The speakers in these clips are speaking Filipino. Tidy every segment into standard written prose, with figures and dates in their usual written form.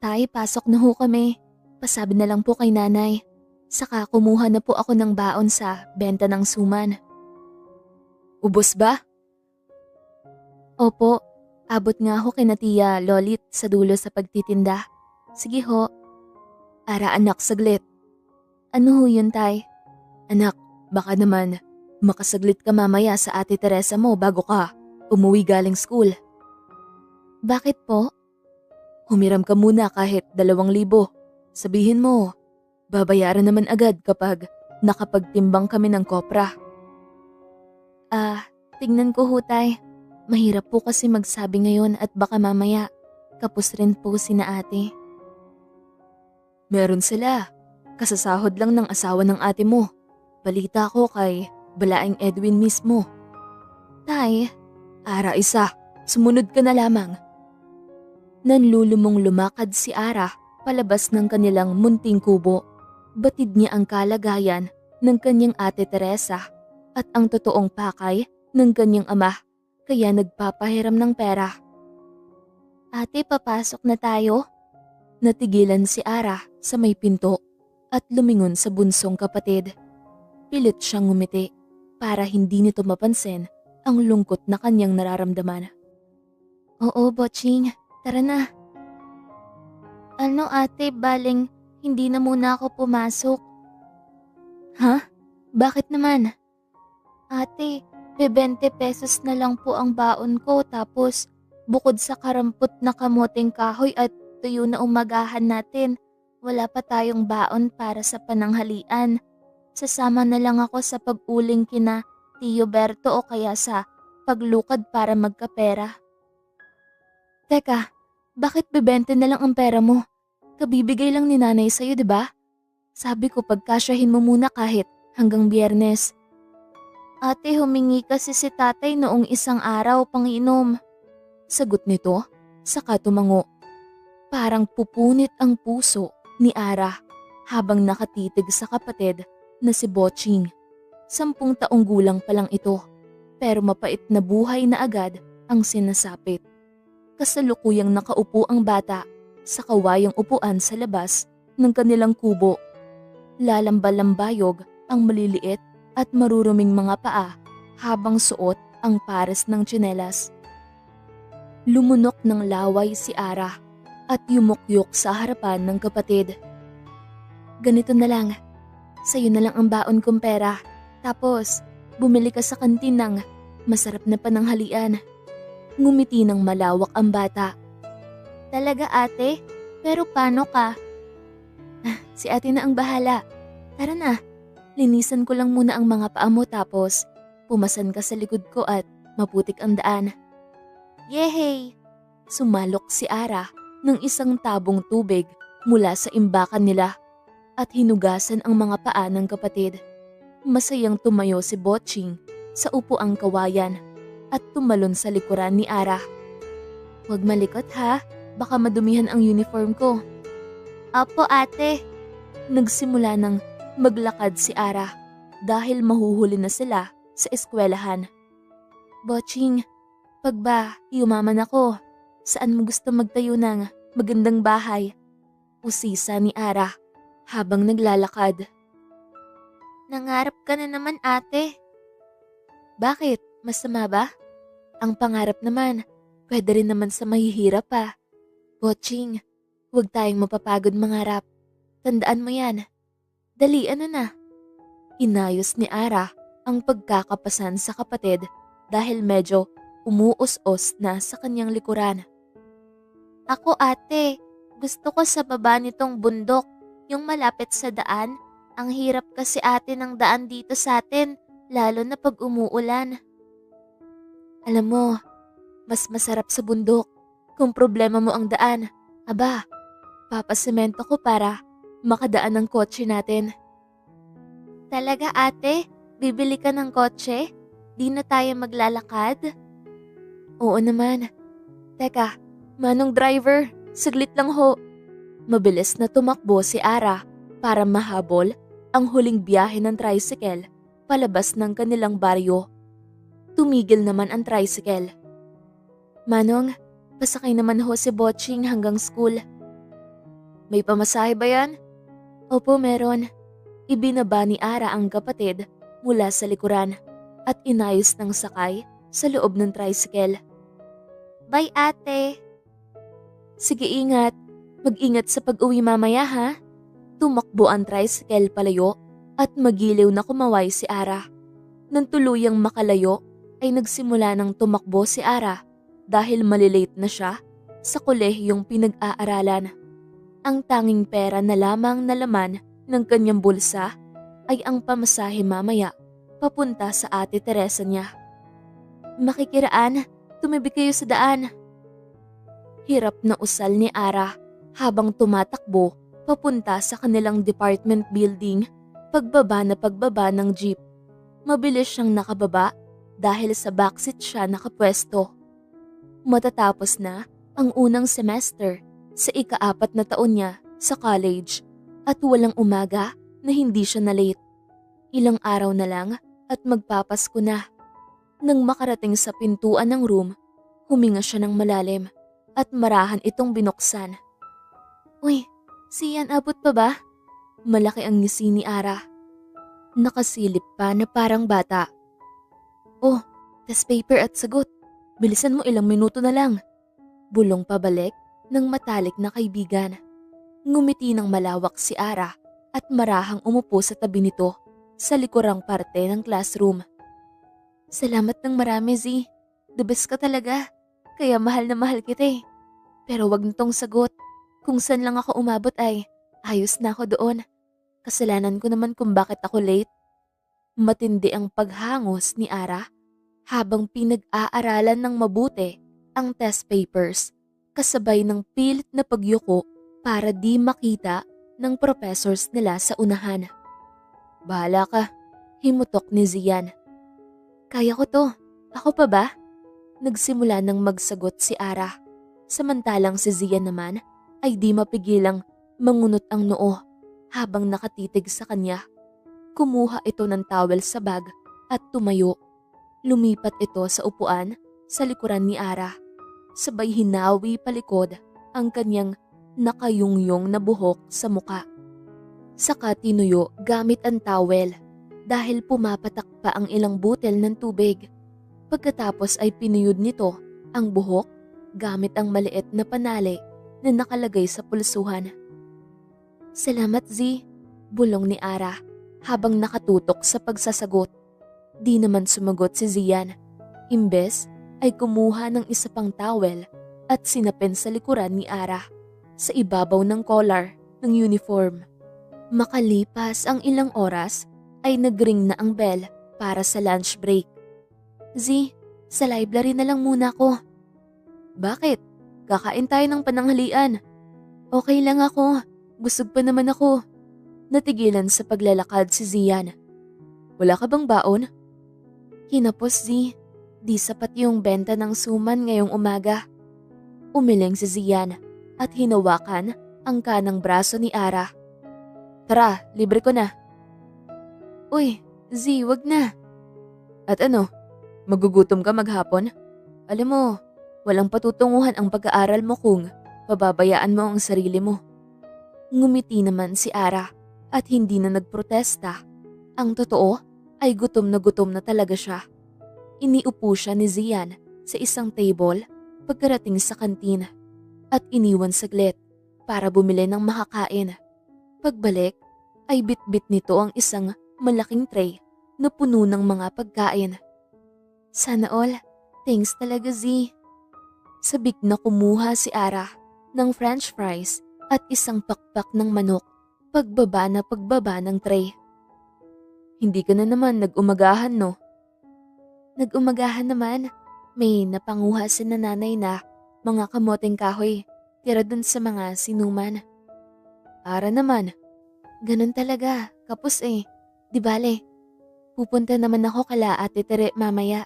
Tay, pasok na ho kami. Pasabi na lang po kay nanay. Saka kumuha na po ako ng baon sa benta ng suman. Ubos ba? Opo, abot nga ho kina Tia Lolit sa dulo sa pagtitinda. Sige ho. Ara anak, saglit. Ano ho yun, Tay? Anak, baka naman makasaglit ka mamaya sa Ate Teresa mo bago ka umuwi galing school. Bakit po? Humiram ka muna kahit 2,000. Sabihin mo, babayaran naman agad kapag nakapagtimbang kami ng kopra. Tignan ko ho, Tay. Mahirap po kasi magsabi ngayon at baka mamaya kapos rin po sina ate. Meron sila. Kasasahod lang ng asawa ng ate mo. Balita ko kay Balaing Edwin mismo. Tay, Ara isa, sumunod ka na lamang. Nanlulumong lumakad si Ara palabas ng kanilang munting kubo. Batid niya ang kalagayan ng kanyang ate Teresa at ang totoong pakay ng kanyang ama, kaya nagpapahiram ng pera. Ate, papasok na tayo? Natigilan si Ara sa may pinto at lumingon sa bunsong kapatid. Pilit siyang ngumiti para hindi nito mapansin ang lungkot na kanyang nararamdaman. Oo, Boching, tara na. Ano ate, baling hindi na muna ako pumasok. Ha? Bakit naman? Ate, 20 pesos na lang po ang baon ko tapos bukod sa karampot na kamuting kahoy at tuyo na umagahan natin, wala pa tayong baon para sa pananghalian. Sasama na lang ako sa pag-uling kina Tio Berto o kaya sa paglukad para magkapera. Teka, bakit 20 na lang ang pera mo? Kabibigay lang ni nanay sa'yo, di ba? Sabi ko pagkasyahin mo muna kahit hanggang Biyernes. Ate, humingi kasi si tatay noong isang araw pang-inom. Sagot nito, saka tumango. Parang pupunit ang puso ni Ara habang nakatitig sa kapatid na si Boching. 10 taong gulang pa lang ito, pero mapait na buhay na agad ang sinasapit. Kasalukuyang nakaupo ang bata sa kawayang upuan sa labas ng kanilang kubo. Lalamba-lambayog ang maliliit at maruruming mga paa habang suot ang pares ng tsinelas. Lumunok ng laway si Ara at yumukyok sa harapan ng kapatid. Ganito na lang, sa'yo na lang ang baon kong pera, tapos bumili ka sa kantin ng masarap na pananghalian. Ngumiti ng malawak ang bata. Talaga ate? Pero paano ka? Si ate na ang bahala. Tara na. Linisan ko lang muna ang mga paa mo tapos pumasan ka sa likod ko at maputik ang daan. Yehey! Sumalok si Ara ng isang tabong tubig mula sa imbakan nila at hinugasan ang mga paa ng kapatid. Masayang tumayo si Boching sa upuang kawayan at tumalon sa likuran ni Ara. Huwag malikot ha, baka madumihan ang uniform ko. Apo ate! Nagsimula ng maglakad si Ara dahil mahuhuli na sila sa eskwelahan. Boching, pag ba yumaman ako, saan mo gusto magtayo ng magandang bahay? Usisa ni Ara habang naglalakad. Nangarap ka na naman ate. Bakit? Masama ba? Ang pangarap naman, pwede rin naman sa mahihirap pa. Boching, huwag tayong mapapagod mangarap. Tandaan mo yan. Dali, ano na? Inayos ni Ara ang pagkakapasan sa kapatid dahil medyo umuos-os na sa kanyang likuran. Ako ate, gusto ko sa baba nitong bundok, yung malapit sa daan. Ang hirap kasi ate ng daan dito sa atin, lalo na pag umuulan. Alam mo, mas masarap sa bundok kung problema mo ang daan. Aba, papasemento ko para makadaan ang kotse natin. Talaga ate? Bibili ka ng kotse? Di na tayo maglalakad? Oo naman. Teka, manong driver, saglit lang ho. Mabilis na tumakbo si Ara para mahabol ang huling biyahe ng tricycle palabas ng kanilang baryo. Tumigil naman ang tricycle. Manong, pasakay naman ho si Boching hanggang school. May pamasahe ba yan? Opo, meron. Ibinaba ni Ara ang kapatid mula sa likuran at inayos ng sakay sa loob ng tricycle. Bye ate! Sige, ingat. Mag-ingat sa pag-uwi mamaya ha. Tumakbo ang tricycle palayo at magiliw na kumaway si Ara. Nang tuluyang makalayo ay nagsimula ng tumakbo si Ara dahil malilate na siya sa kolehiyong pinag-aaralan. Ang tanging pera na lamang na laman ng kanyang bulsa ay ang pamasahe mamaya papunta sa Ate Teresa niya. Makikiraan, tumabi kayo sa daan. Hirap na usal ni Ara habang tumatakbo papunta sa kanilang department building pagbaba ng jeep. Mabilis siyang nakababa dahil sa backseat siya nakapwesto. Matatapos na ang unang semester sa ika-4 na taon niya sa college at walang umaga na hindi siya na-late. Ilang araw na lang at magpapasko na. Nang makarating sa pintuan ng room, huminga siya ng malalim at marahan itong binuksan. Uy, si Ian abot pa ba? Malaki ang ngisi ni Ara. Nakasilip pa na parang bata. Oh, test paper at sagot. Bilisan mo, ilang minuto na lang. Bulong pabalik ng matalik na kaibigan. Ngumiti ng malawak si Ara at marahang umupo sa tabi nito sa likurang parte ng classroom. Salamat ng marami, Z. The best ka talaga. Kaya mahal na mahal kita eh. Pero wag nitong sagot. Kung saan lang ako umabot ay ayos na ako doon. Kasalanan ko naman kung bakit ako late. Matindi ang paghangos ni Ara habang pinag-aaralan ng mabuti ang test papers kasabay ng pilit na pagyuko para di makita ng professors nila sa unahan. Bahala ka, himutok ni Zian. Kaya ko to, ako pa ba? Nagsimula ng magsagot si Ara, samantalang si Zian naman ay di mapigilang mangunot ang noo habang nakatitig sa kanya. Kumuha ito ng towel sa bag at tumayo. Lumipat ito sa upuan sa likuran ni Ara. Sabay hinawi palikod ang kanyang nakayungyong na buhok sa muka. Saka tinuyo gamit ang towel dahil pumapatak pa ang ilang butel ng tubig. Pagkatapos ay pinuyod nito ang buhok gamit ang maliit na panali na nakalagay sa pulsuhan. Salamat Z, bulong ni Ara habang nakatutok sa pagsasagot. Di naman sumagot si Zian. Imbes ay kumuha ng isa pang towel at sinapin sa likuran ni Ara sa ibabaw ng collar ng uniform. Makalipas ang ilang oras ay nagring na ang bell para sa lunch break. Z, sa library na lang muna ako. Bakit? Kakain tayo ng pananghalian. Okay lang ako. Busog pa naman ako. Natigilan sa paglalakad si Zian. Wala ka bang baon? Hinapos Z. Di sapat yung benta ng suman ngayong umaga. Umiling si Zian at hinawakan ang kanang braso ni Ara. Tara, libre ko na. Uy, Z, wag na. At ano? Magugutom ka maghapon? Alam mo, walang patutunguhan ang pag-aaral mo kung pababayaan mo ang sarili mo. Ngumiti naman si Ara at hindi na nagprotesta. Ang totoo ay gutom na talaga siya. Iniupo siya ni Zian sa isang table pagkarating sa kantin at iniwan saglit para bumili ng makakain. Pagbalik ay bitbit nito ang isang malaking tray na puno ng mga pagkain. Sana all, thanks talaga Z. Sabik na kumuha si Ara ng french fries at isang pakpak ng manok pagbaba ng tray. Hindi ka na naman nag-umagahan no? Nag-umagahan naman. May napanguha si nanay na mga kamoteng kahoy tira dun sa mga sinuman. Ara naman. Ganun talaga, kapos eh. Di bale, pupunta naman ako kala Ate Tere mamaya.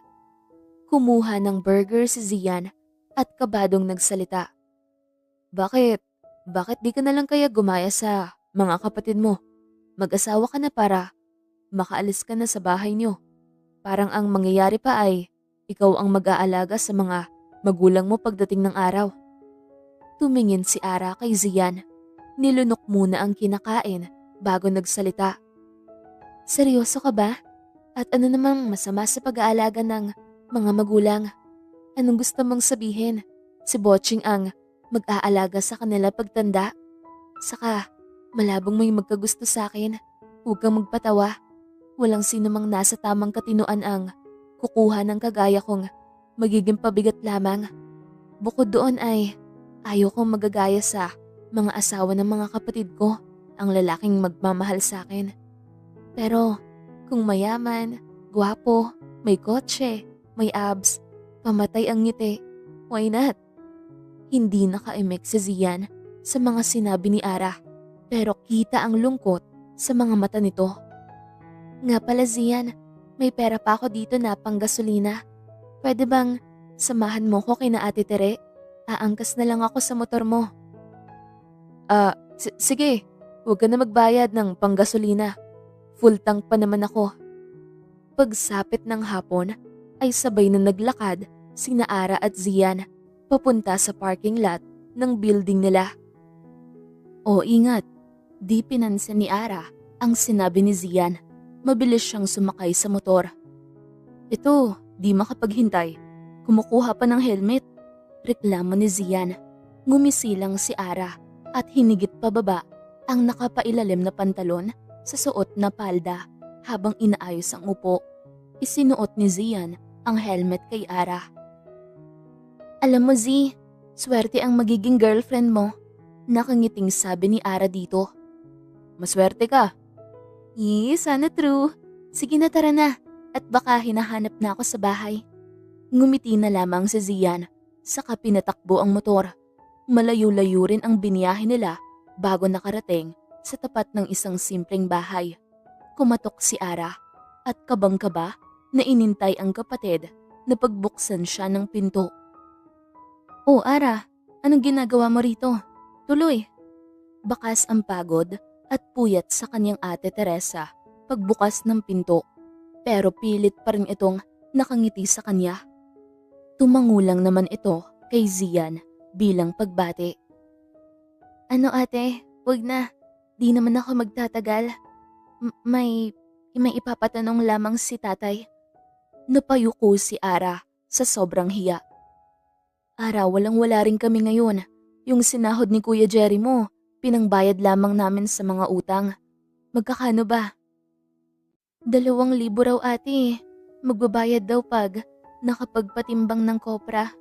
Kumuha ng burger si Zian at kabadong nagsalita. Bakit? Bakit di ka na lang kaya gumaya sa mga kapatid mo? Mag-asawa ka na para makaalis ka na sa bahay niyo. Parang ang mangyayari pa ay ikaw ang mag-aalaga sa mga magulang mo pagdating ng araw. Tumingin si Ara kay Zian. Nilunok muna ang kinakain bago nagsalita. Seryoso ka ba? At ano namang masama sa pag-aalaga ng mga magulang? Anong gusto mong sabihin? Si Boching ang mag-aalaga sa kanila pagtanda? Saka, malabong may magkagusto sa akin. Huwag kang magpatawa. Walang sino mang nasa tamang katinoan ang kukuha ng kagaya kong magiging pabigat lamang. Bukod doon ay ayaw kong magagaya sa mga asawa ng mga kapatid ko, ang lalaking magmamahal sa akin. Pero kung mayaman, gwapo, may kotse, may abs, pamatay ang ngiti, why not? Hindi naka-emek si Zian sa mga sinabi ni Ara, pero kita ang lungkot sa mga mata nito. Nga pala Zian, may pera pa ako dito na panggasolina. Pwede bang samahan mo ko kina Ate Tere? Aangkas na lang ako sa motor mo. Sige, huwag ka na magbayad ng panggasolina. Full tank pa naman ako. Pagsapit ng hapon ay sabay na naglakad sina Ara at Zian papunta sa parking lot ng building nila. O ingat, di pinansin ni Ara ang sinabi ni Zian. Mabilis siyang sumakay sa motor. Ito, di makapaghintay. Kumukuha pa ng helmet. Reklamo ni Zian. Ngumisilang si Ara at hinigit pababa ang nakapailalim na pantalon sa suot na palda habang inaayos ang upo. Isinuot ni Zian ang helmet kay Ara. Alam mo Z, swerte ang magiging girlfriend mo. Nakangiting sabi ni Ara dito. Maswerte ka. Sana true. Sige na tara na at baka hinahanap na ako sa bahay. Ngumiti na lamang si Zian, saka pinatakbo ang motor. Malayo-layo rin ang biniyahe nila bago nakarating sa tapat ng isang simpleng bahay. Kumatok si Ara at kabang-kaba na inintay ang kapatid na pagbuksan siya ng pinto. Oh Ara, anong ginagawa mo rito? Tuloy. Bakas ang pagod at puyat sa kanyang ate Teresa pagbukas ng pinto, pero pilit pa rin itong nakangiti sa kanya. Tumangulang naman ito kay Zian bilang pagbati. Ano ate, wag na, di naman ako magtatagal. May ipapatanong lamang si tatay. Napayuko si Ara sa sobrang hiya. Ara, walang-wala rin kami ngayon. Yung sinahod ni Kuya Jerry mo, pinangbayad lamang namin sa mga utang. Magkakano ba? 2,000 raw ate. Magbabayad daw pag nakapagpatimbang ng kopra.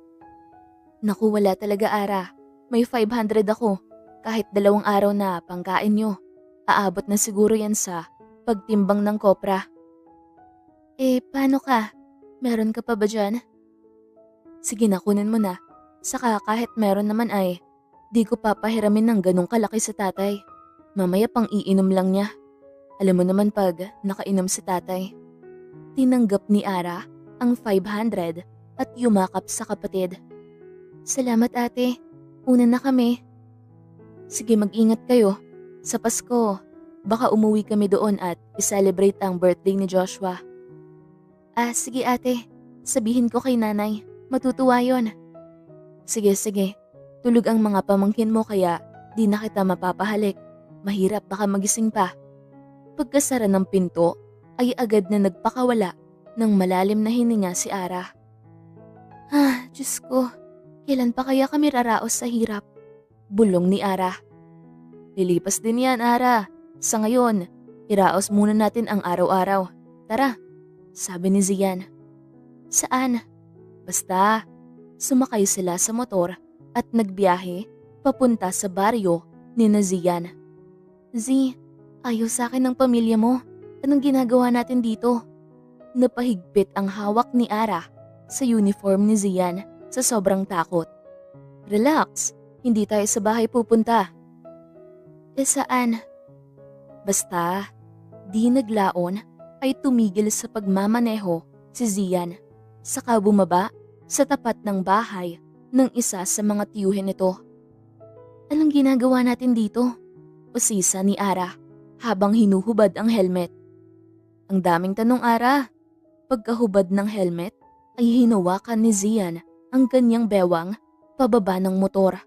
Naku, wala talaga Ara. May 500 ako. Kahit 2 araw na pangkain nyo. Aabot na siguro yan sa pagtimbang ng kopra. Paano ka? Meron ka pa ba dyan? Sige na, kunin mo na. Saka kahit meron naman ay di ko papahiramin ng ganong kalaki sa tatay. Mamaya pang iinom lang niya. Alam mo naman pag nakainom si tatay. Tinanggap ni Ara ang 500 at yumakap sa kapatid. Salamat ate. Una na kami. Sige, mag-ingat kayo. Sa Pasko, baka umuwi kami doon at i-celebrate ang birthday ni Joshua. Sige ate. Sabihin ko kay nanay. Matutuwa yon. Sige. Tulog ang mga pamangkin mo kaya di na kita mapapahalik. Mahirap baka magising pa. Pagkasara ng pinto ay agad na nagpakawala ng malalim na hininga si Ara. Diyos ko, kailan pa kaya kami raraos sa hirap? Bulong ni Ara. Lilipas din yan Ara. Sa ngayon, iraos muna natin ang araw-araw. Tara, sabi ni Zian. Saan? Basta, sumakay sila sa motor at nagbiyahe papunta sa baryo ni Zian. Z, ayaw sa akin ng pamilya mo. Anong ginagawa natin dito? Napahigpit ang hawak ni Ara sa uniform ni Zian sa sobrang takot. Relax, hindi tayo sa bahay pupunta. Saan? Basta, di naglaon ay tumigil sa pagmamaneho si Zian. Saka bumaba sa tapat ng bahay ng isa sa mga tiyuhin nito. Anong ginagawa natin dito? Usisa ni Ara habang hinuhubad ang helmet. Ang daming tanong Ara. Pagkahubad ng helmet ay hinawakan ni Zian ang kanyang bewang pababa ng motor.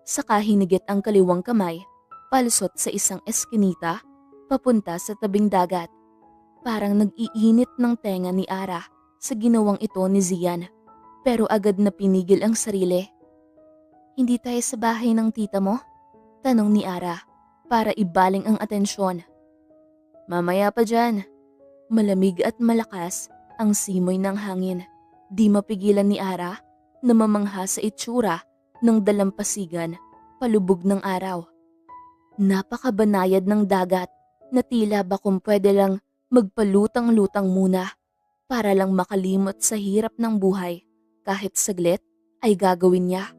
Saka hinigit ang kaliwang kamay palusot sa isang eskinita papunta sa tabing dagat. Parang nag-iinit ng tenga ni Ara sa ginawang ito ni Zian, pero agad na pinigil ang sarili. Hindi tayo sa bahay ng tita mo? Tanong ni Ara para ibaling ang atensyon. Mamaya pa dyan. Malamig at malakas ang simoy ng hangin. Di mapigilan ni Ara na mamangha sa itsura ng dalampasigan palubog ng araw. Napakabanayad ng dagat na tila ba kung pwede lang magpalutang-lutang muna para lang makalimot sa hirap ng buhay. Kahit saglit ay gagawin niya.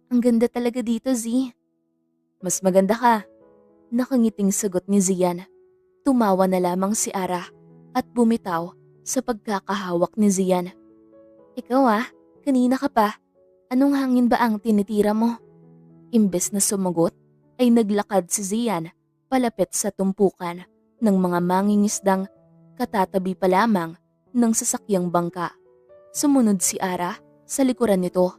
Ang ganda talaga dito, Z. Mas maganda ka. Nakangiting sagot ni Zian. Tumawa na lamang si Ara at bumitaw sa pagkakahawak ni Zian. Ikaw kanina ka pa. Anong hangin ba ang tinitira mo? Imbes na sumagot ay naglakad si Zian palapit sa tumpukan ng mga mangingisdang katatabi pa lamang ng sasakyang bangka. Sumunod si Ara sa likuran nito.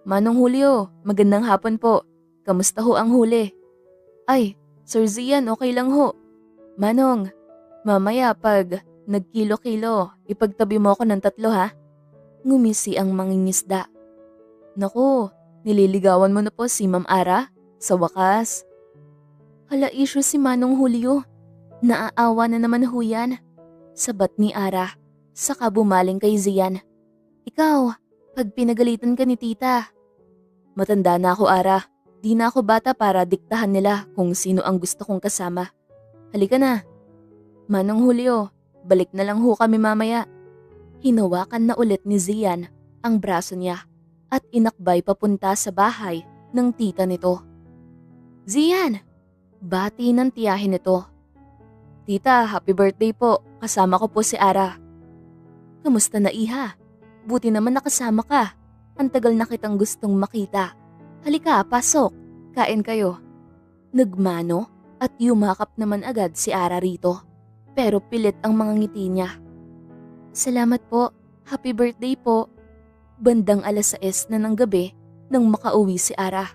Manong Julio, magandang hapon po. Kamusta ho ang huli? Ay, Sir Zian, okay lang ho. Manong, mamaya pag nagkilo-kilo, ipagtabi mo ako ng 3 ha? Ngumisi ang mangingisda. Naku, nililigawan mo na po si Ma'am Ara? Sa wakas. Hala issue si Manong Julio. Naaawa na naman ho yan. Sabat ni Ara, saka bumaling kay Zian. Ikaw, pag pinagalitan ka ni tita. Matanda na ako, Ara. Di na ako bata para diktahan nila kung sino ang gusto kong kasama. Halika na. Manong Julio, balik na lang ho kami mamaya. Hinawakan na ulit ni Zian ang braso niya at inakbay papunta sa bahay ng tita nito. Zian! Bati ng tiyahin nito. Tita, happy birthday po. Kasama ko po si Ara. Kamusta na iha? Buti naman nakasama ka. Ang tagal na kitang gustong makita. Halika, pasok. Kain kayo. Nagmano at yumakap naman agad si Ara rito. Pero pilit ang mga ngiti niya. Salamat po. Happy birthday po. Bandang 6:00 na ng gabi nang makauwi si Ara.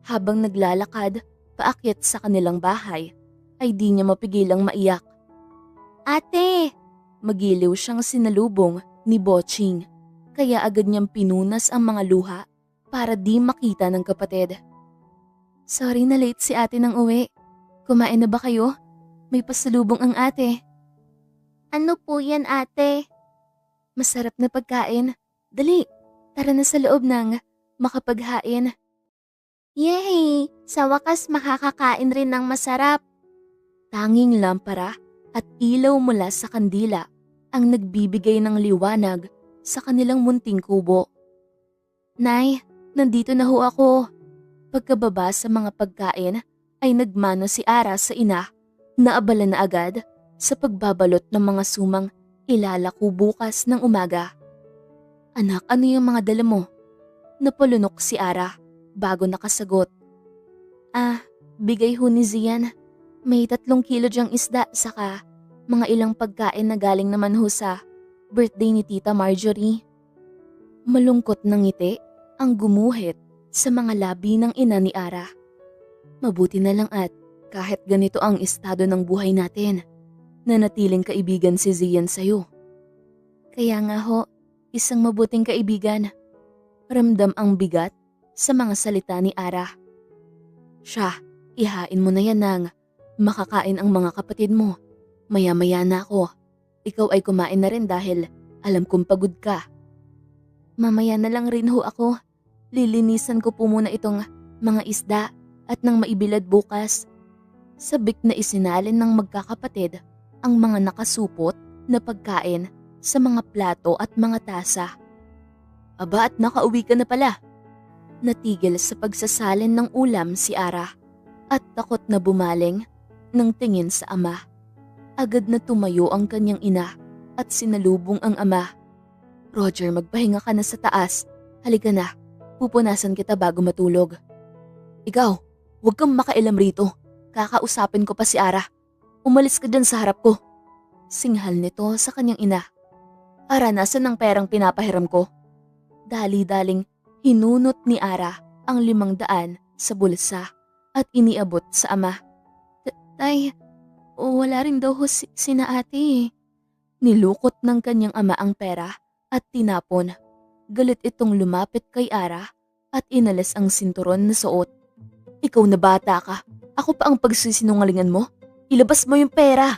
Habang naglalakad paakyat sa kanilang bahay, ay di niya mapigilang maiyak. Ate! Magiliw siyang sinalubong ni Boching, kaya agad niyang pinunas ang mga luha para di makita ng kapatid. Sorry na late si ate ng uwi. Kumain na ba kayo? May pasalubong ang ate. Ano po yan, ate? Masarap na pagkain. Dali, tara na sa loob ng makapaghain. Yay! Sa wakas makakakain rin ng masarap. Tanging lampara at ilaw mula sa kandila ang nagbibigay ng liwanag sa kanilang munting kubo. Nay, nandito na ho ako. Pagkababa sa mga pagkain ay nagmano si Ara sa ina na abala na agad sa pagbabalot ng mga sumang ilalako bukas ng umaga. Anak, ano yung mga dala mo? Napalunok si Ara bago nakasagot. Bigay ho ni Zian. May 3 kilo dyang isda saka mga ilang pagkain na galing naman ho sa birthday ni Tita Marjorie. Malungkot ng ngiti ang gumuhit sa mga labi ng ina ni Ara. Mabuti na lang at kahit ganito ang estado ng buhay natin, nanatiling kaibigan si Zian sa'yo. Kaya nga ho, isang mabuting kaibigan. Ramdam ang bigat sa mga salita ni Ara. Siya, ihain mo na yan nang makakain ang mga kapatid mo. Maya-maya na ako. Ikaw ay kumain na rin dahil alam kong pagod ka. Mamaya na lang rin ho ako. Lilinisan ko po muna itong mga isda at nang maibilad bukas. Sabik na isinalin ng magkakapatid ang mga nakasupot na pagkain sa mga plato at mga tasa. Aba, at nakauwi ka na pala. Natigil sa pagsasalin ng ulam si Ara at takot na bumaling ng tingin sa ama. Agad na tumayo ang kanyang ina at sinalubong ang ama. Roger, magpahinga ka na sa taas. Halika na, pupunasan kita bago matulog. Ikaw, huwag kang makailam rito. Kakausapin ko pa si Ara. Umalis ka dyan sa harap ko. Singhal nito sa kanyang ina. Ara, nasan ang perang pinapahiram ko? Dali-daling hinunot ni Ara ang 500 sa bulsa at iniabot sa ama. Tay, wala rin daw ho sina ate eh. Nilukot ng kanyang ama ang pera at tinapon. Galit itong lumapit kay Ara at inalis ang sinturon na suot. Ikaw na bata ka, ako pa ang pagsisinungalingan mo? Ilabas mo yung pera!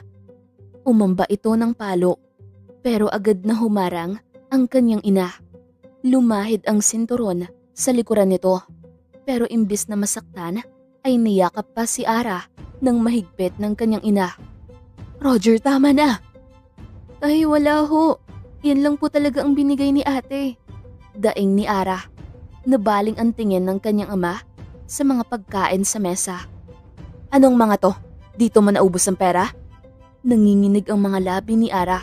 Umamba ito ng palo, pero agad na humarang ang kanyang ina. Lumahid ang sinturon sa likuran nito, pero imbis na masaktan ay niyakap pa si Ara ng mahigpit ng kanyang ina. Roger, tama na! Ay, wala ho. Yan lang po talaga ang binigay ni ate. Daing ni Ara. Nabaling ang tingin ng kanyang ama sa mga pagkain sa mesa. Anong mga to? Dito mo naubos ang pera? Nanginginig ang mga labi ni Ara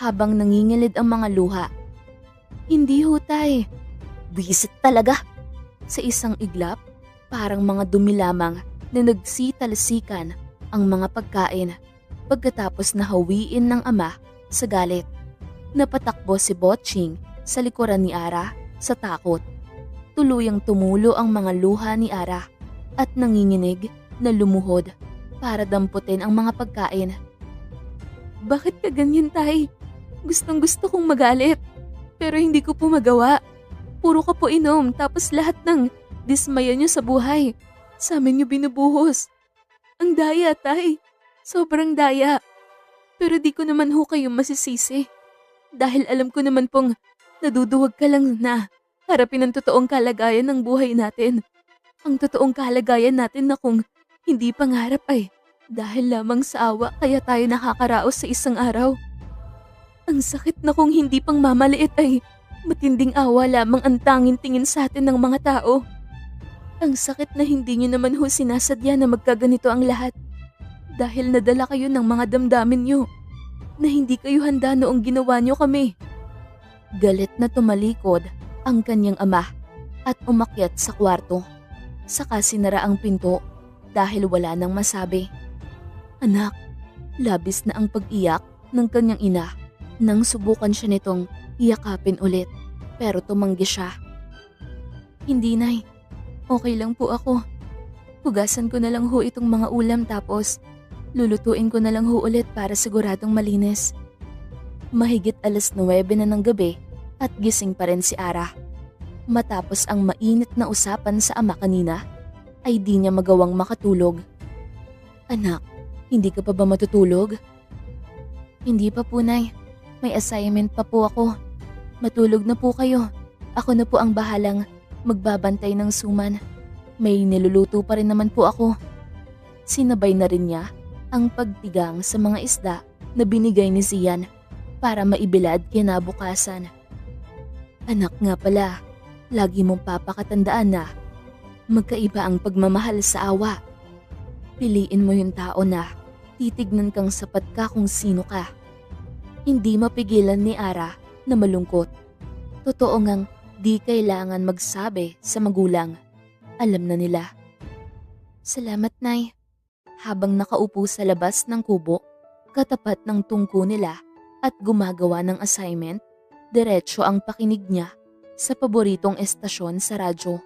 habang nangingilid ang mga luha. Hindi ho, tay. Bisit talaga. Sa isang iglap, parang mga dumi lamang na nagsitalsikan ang mga pagkain pagkatapos na hawiin ng ama sa galit. Napatakbo si Botching sa likuran ni Ara sa takot. Tuluyang tumulo ang mga luha ni Ara at nanginginig na lumuhod para damputin ang mga pagkain. Bakit ka ganyan, tay? Gustong gusto kong magalit, pero hindi ko po magawa. Puro ka po inom tapos lahat ng dismaya niyo sa buhay sa amin niyo binubuhos. Ang daya, tay. Sobrang daya. Pero di ko naman ho kayo masisisi. Dahil alam ko naman pong naduduwag ka lang na harapin ang totoong kalagayan ng buhay natin. Ang totoong kalagayan natin na kung hindi pangarap ay dahil lamang sa awa kaya tayo nakakaraos sa isang araw. Ang sakit na kung hindi pang mamaliit ay matinding awa lamang ang tanging tingin sa atin ng mga tao. Ang sakit na hindi niyo naman ho sinasadya na magkaganito ang lahat. Dahil nadala kayo ng mga damdamin niyo na hindi kayo handa noong ginawa niyo kami. Galit na tumalikod ang kanyang ama at umakyat sa kwarto. Saka sinara ang pinto dahil wala nang masabi. Anak, labis na ang pag-iyak ng kanyang ina nang subukan siya nitong iyakapin ulit pero tumanggi siya. Hindi, Nay. Okay lang po ako. Hugasan ko na lang ho itong mga ulam tapos lulutuin ko na lang ho ulit para siguradong malinis. Mahigit 9:00 na ng gabi at gising pa rin si Ara. Matapos ang mainit na usapan sa ama kanina, ay di niya magawang makatulog. Anak, hindi ka pa ba matutulog? Hindi pa po, Nay. May assignment pa po ako. Matulog na po kayo. Ako na po ang bahalang magbabantay ng suman. May niluluto pa rin naman po ako. Sinabay na rin niya ang pagtigang sa mga isda na binigay ni Zian para maibilad kinabukasan. Anak nga pala, lagi mong papakatandaan na magkaiba ang pagmamahal sa awa. Piliin mo yung tao na titignan kang sapat ka kung sino ka. Hindi mapigilan ni Ara na malungkot. Totoo ngang di kailangan magsabi sa magulang. Alam na nila. Salamat, Nay. Habang nakaupo sa labas ng kubo, katapat ng tungko nila at gumagawa ng assignment, diretso ang pakinig niya sa paboritong estasyon sa radyo.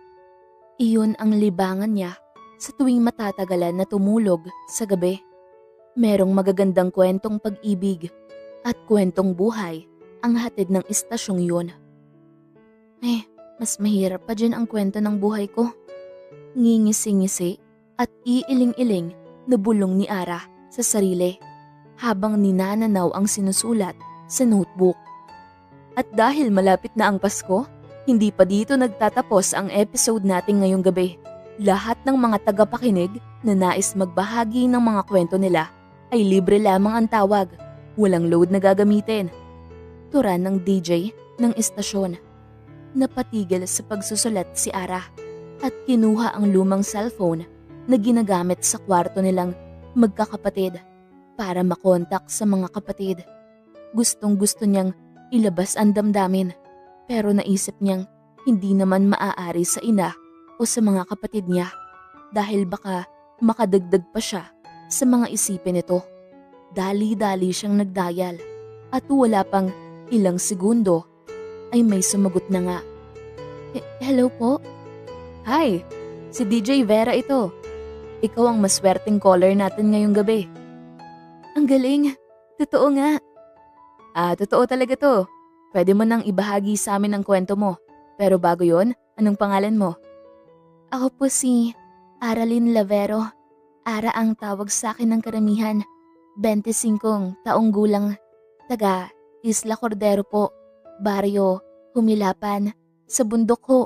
Iyon ang libangan niya sa tuwing matatagalan na tumulog sa gabi. Merong magagandang kwentong pag-ibig at kwentong buhay ang hatid ng estasyong yun. Mas mahirap pa dyan ang kwento ng buhay ko. Ngingisi-ngisi at iiling-iling na bulong ni Ara sa sarili habang ninananaw ang sinusulat sa notebook. At dahil malapit na ang Pasko, hindi pa dito nagtatapos ang episode natin ngayong gabi. Lahat ng mga tagapakinig na nais magbahagi ng mga kwento nila ay libre lamang ang tawag. Walang load na gagamitin. Turan ng DJ ng istasyon. Napatigil sa pagsusulat si Ara at kinuha ang lumang cellphone na ginagamit sa kwarto nilang magkakapatid para makontak sa mga kapatid. Gustong-gusto niyang ilabas ang damdamin pero naisip niyang hindi naman maaari sa ina o sa mga kapatid niya dahil baka makadagdag pa siya sa mga isipin nito. Dali-dali siyang nagdayal at wala pang ilang segundo ay may sumagot na nga. Hello po? Hi, si DJ Vera ito. ikaw ang maswerteng caller natin ngayong gabi. Ang galing. Totoo nga. Totoo talaga to. Pwede mo nang ibahagi sa amin ang kwento mo. Pero bago yon, anong pangalan mo? Ako po si Aralyn Lavero. Ara ang tawag sa akin ng karamihan. 25 taong gulang. Taga Isla Cordero po. Baryo, Humilapan. Sa bundok ho.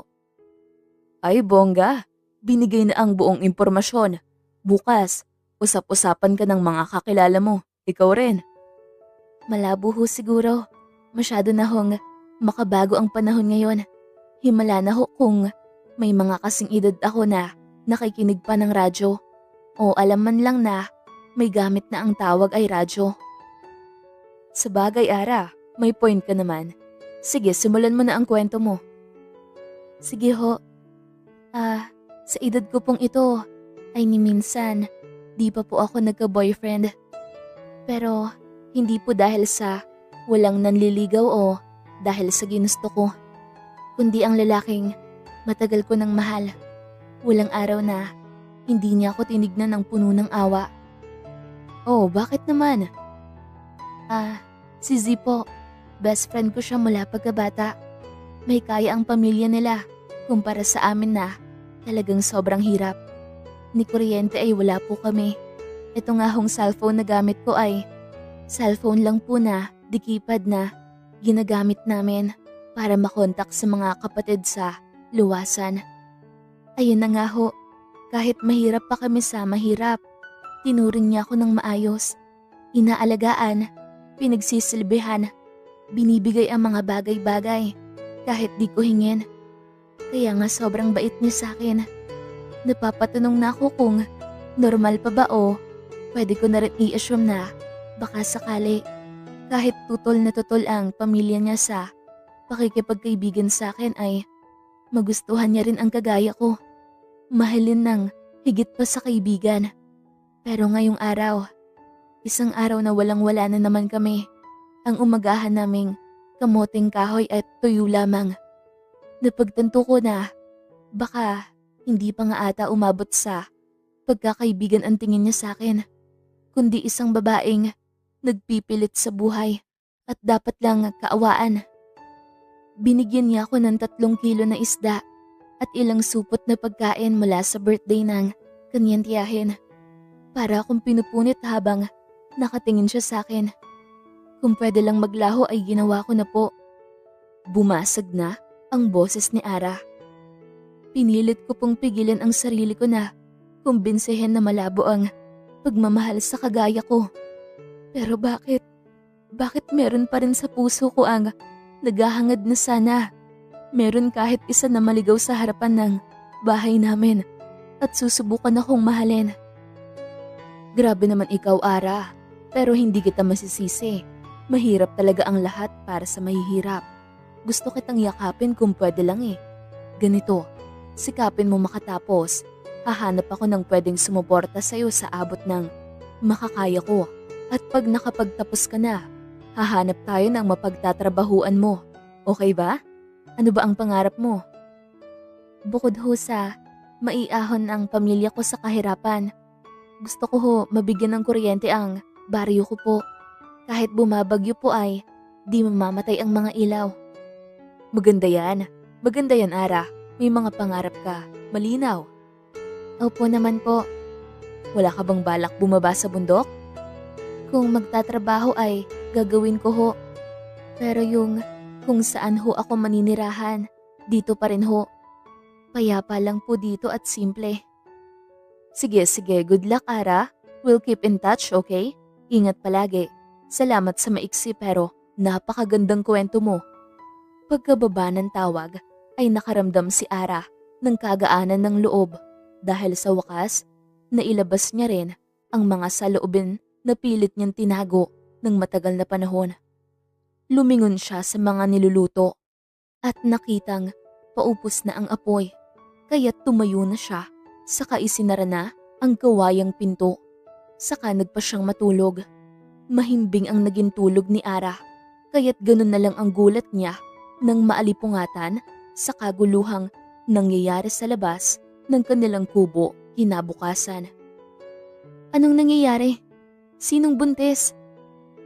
Ay bongga, binigay na ang buong impormasyon. Bukas, usap-usapan ka ng mga kakilala mo. Ikaw rin. Malabo ho siguro. Masyado na hong makabago ang panahon ngayon. Himala na ho kung may mga kasing edad ako na nakikinig pa ng radyo. O alam man lang na may gamit na ang tawag ay radyo. Sabagay Ara, may point ka naman. Sige, simulan mo na ang kwento mo. Sige ho. Sa edad ko pong ito ay ni minsan, di pa po ako nagka-boyfriend. Pero hindi po dahil sa walang nanliligaw o dahil sa ginusto ko. Kundi ang lalaking matagal ko nang mahal. Walang araw na hindi niya ako tinignan ng puno ng awa. Oh, bakit naman? Si Z po. Best friend ko siya mula pagkabata. May kaya ang pamilya nila kumpara sa amin na talagang sobrang hirap. Ni kuryente ay wala po kami. Ito nga hong cellphone na gamit ko ay cellphone lang po na di keypad na ginagamit namin para makontak sa mga kapatid sa luwasan. Ayun na nga ho, kahit mahirap pa kami sa mahirap, tinuring niya ako ng maayos. Inaalagaan, pinagsisilbihan, binibigay ang mga bagay-bagay kahit di ko hingin. Kaya nga sobrang bait niya sa akin. Napapatanong na ako kung normal pa ba o pwede ko na rin i-assume na baka sakali kahit tutol na tutol ang pamilya niya sa pakikipagkaibigan sa akin ay magustuhan niya rin ang kagaya ko. Mahalin ng higit pa sa kaibigan. Pero ngayong araw, isang araw na walang-wala na naman kami. Ang umagahan naming kamoting kahoy at tuyo lamang. Napagtanto ko na baka hindi pa nga ata umabot sa pagkakaibigan ang tingin niya sa akin, kundi isang babaeng nagpipilit sa buhay at dapat lang kaawaan. Binigyan niya ako ng 3 kilo na isda at ilang supot na pagkain mula sa birthday ng kanyang tiyahin. Para akong pinupunit habang nakatingin siya sa akin. Kung pwede lang maglaho ay ginawa ko na po. Bumasag na ang boses ni Ara. Pinilit ko pong pigilan ang sarili ko na kumbinsihin na malabo ang pagmamahal sa kagaya ko. Pero bakit? Bakit meron pa rin sa puso ko ang naghahangad na sana meron kahit isa na maligaw sa harapan ng bahay namin at susubukan akong mahalin. Grabe naman ikaw, Ara, pero hindi kita masisisi. Mahirap talaga ang lahat para sa mahihirap. Gusto kitang yakapin kung pwede lang eh. Ganito, sikapin mo makatapos. Hahanap ako ng pwedeng sumuporta sa'yo sa abot ng makakaya ko. At pag nakapagtapos ka na, hahanap tayo ng mapagtatrabahuan mo. Okay ba? Ano ba ang pangarap mo? Bukod ho sa maiahon ang pamilya ko sa kahirapan, gusto ko ho mabigyan ng kuryente ang baryo ko po. Kahit bumabagyo po ay di mamamatay ang mga ilaw. Maganda yan. Maganda yan, Ara. May mga pangarap ka. Malinaw. Opo naman po. Wala ka bang balak bumaba sa bundok? Kung magtatrabaho ay gagawin ko ho. Pero yung kung saan ho ako maninirahan, dito pa rin ho. Payapa lang po dito at simple. Sige, good luck, Ara. We'll keep in touch, okay? Ingat palagi. Salamat sa maiksi pero napakagandang kwento mo. Pagkababa ng tawag ay nakaramdam si Ara ng kagaanan ng loob dahil sa wakas nailabas niya rin ang mga saloobin na pilit niyang tinago ng matagal na panahon. Lumingon siya sa mga niluluto at nakitang paupos na ang apoy kaya tumayo na siya saka isinara na ang kawayang pinto. Saka nagpa siyang matulog. Mahimbing ang naging tulog ni Ara, kaya't ganun na lang ang gulat niya nang maalipungatan sa kaguluhang nangyayari sa labas ng kanilang kubo kinabukasan. Anong nangyayari? Sinong buntis?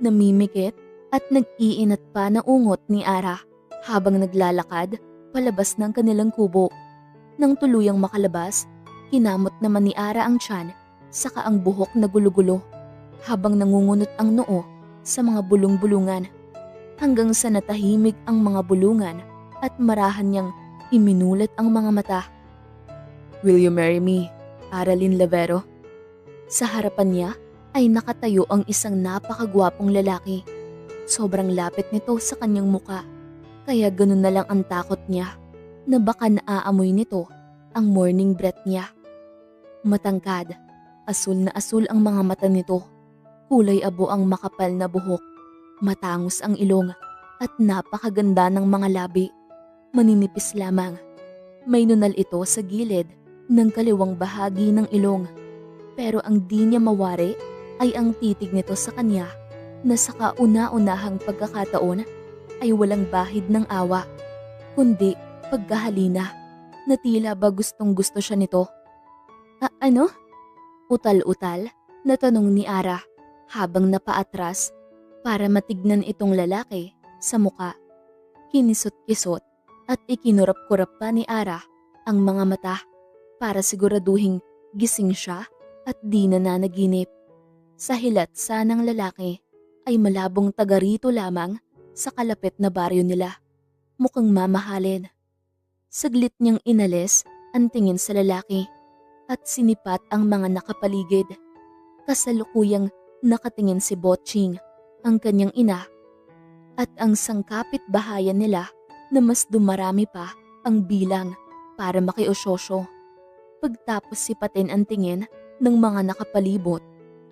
Namimikit at nag-iinat pa na ungot ni Ara habang naglalakad palabas ng kanilang kubo. Nang tuluyang makalabas, kinamot naman ni Ara ang tiyan saka ang buhok na gulo-gulo habang nangungunot ang noo sa mga bulong-bulungan hanggang sa natahimik ang mga bulungan at marahan niyang iminulat ang mga mata. "Will you marry me, Aralyn Lavero?" Sa harapan niya ay nakatayo ang isang napakagwapong lalaki. Sobrang lapit nito sa kanyang muka, kaya ganun na lang ang takot niya na baka naaamoy nito ang morning breath niya. Matangkad, asul na asul ang mga mata nito, kulay abo ang makapal na buhok, matangos ang ilong at napakaganda ng mga labi. Maninipis lamang. May nunal ito sa gilid ng kaliwang bahagi ng ilong. Pero ang di niya mawari ay ang titig nito sa kanya na sa kauna-unahang pagkakataon ay walang bahid ng awa, kundi pagkahalina na tila ba gustong-gusto siya nito. Ano? Utal-utal na tanong ni Ara habang napaatras para matignan itong lalaki sa muka. Kinisot-kisot at ikinurap-kurap pa ni Ara ang mga mata para siguraduhing gising siya at di nananaginip. Sa hilatsa ng lalaki ay malabong taga rito lamang sa kalapit na baryo nila. Mukhang mamahalin. Saglit niyang inalis ang tingin sa lalaki at sinipat ang mga nakapaligid. Kasalukuyang nakatingin si Botching, ang kanyang ina, at ang sangkapit bahayan nila na mas dumarami pa ang bilang para makiusosyo. Pagtapos sipatin ang tingin ng mga nakapalibot,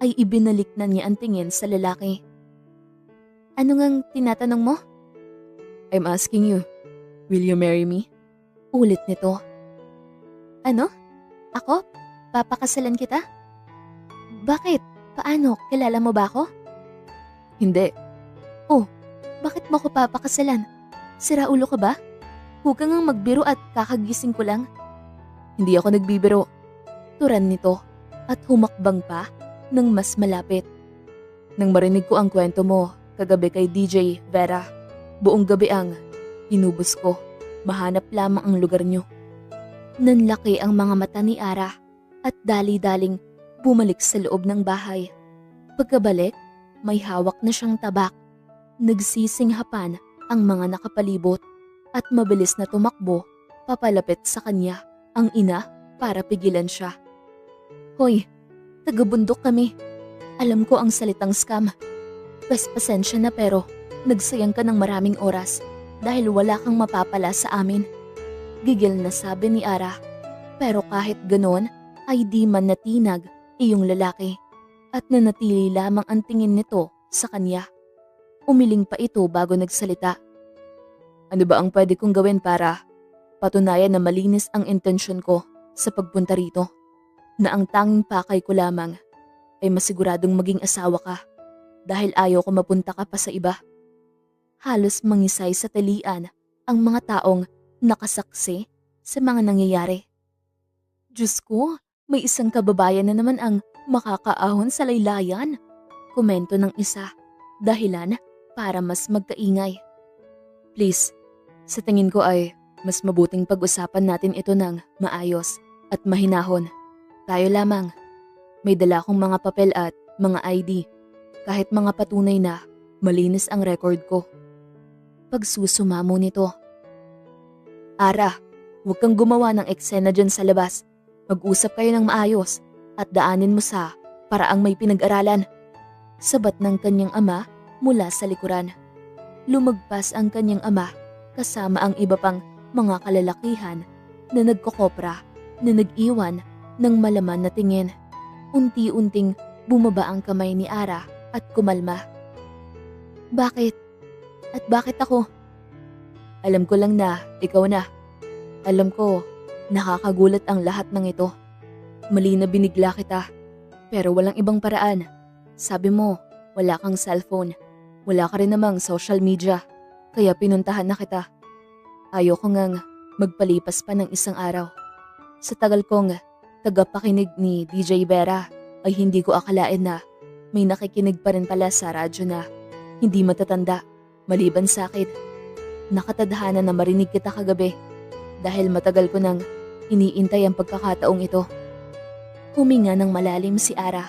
ay ibinalik na niya ang tingin sa lalaki. "Ano ngang tinatanong mo?" "I'm asking you, will you marry me?" Ulit nito. "Ano? Ako? Papakasalan kita? Bakit? Paano? Kilala mo ba ako?" "Hindi." "Oh, bakit mo ko papakasalan? Sira ulo ka ba? Huwag kang magbiro at kakagising ko lang." "Hindi ako nagbibiro." Turan nito at humakbang pa ng mas malapit. "Nang marinig ko ang kwento mo kagabi kay DJ Vera, buong gabi ang inubos ko. Mahanap lamang ang lugar niyo." Nanlaki ang mga mata ni Ara at dali-daling bumalik sa loob ng bahay. Pagkabalik, may hawak na siyang tabak. Nagsisinghapan ang mga nakapalibot at mabilis na tumakbo papalapit sa kanya ang ina para pigilan siya. "Hoy, taga-bundok kami. Alam ko ang salitang scam. Pasensya na pero nagsayang ka ng maraming oras dahil wala kang mapapala sa amin." Gigil na sabi ni Ara. Pero kahit ganon ay di man natinag iyong lalaki at nanatili lamang ang tingin nito sa kanya. Umiling pa ito bago nagsalita. "Ano ba ang pwede kong gawin para patunayan na malinis ang intensyon ko sa pagpunta rito? Na ang tanging pakay ko lamang ay masiguradong maging asawa ka dahil ayaw ko mapunta ka pa sa iba." Halos mangisay sa talian ang mga taong nakasaksi sa mga nangyayari. "Diyos ko, may isang kababayan na naman ang makakaahon sa laylayan," komento ng isa, dahilan para mas magkaingay. "Please, sa tingin ko ay mas mabuting pag-usapan natin ito ng maayos at mahinahon. Tayo lamang. May dala akong mga papel at mga ID, kahit mga patunay na malinis ang record ko." Pagsusumamo nito. "Ara, huwag kang gumawa ng eksena dyan sa labas. Mag-usap kayo ng maayos at daanin mo sa paraang may pinag-aralan." Sabat ng kanyang ama mula sa likuran. Lumagpas ang kanyang ama kasama ang iba pang mga kalalakihan na nagkokopra na nag-iwan ng malaman na tingin. Unti-unting bumaba ang kamay ni Ara at kumalma. "Bakit? At bakit ako?" "Alam ko lang na ikaw na. Alam ko, nakakagulat ang lahat ng ito. Mali na binigla kita, pero walang ibang paraan. Sabi mo, wala kang cellphone. Wala ka rin namang social media, kaya pinuntahan na kita. Ayoko ngang magpalipas pa ng isang araw. Sa tagal kong tagapakinig ni DJ Vera ay hindi ko akalain na may nakikinig pa rin pala sa radyo na hindi matatanda maliban sa akin. Nakatadhana na marinig kita kagabi dahil matagal ko nang iniintay ang pagkakataong ito. Huminga ng malalim si Ara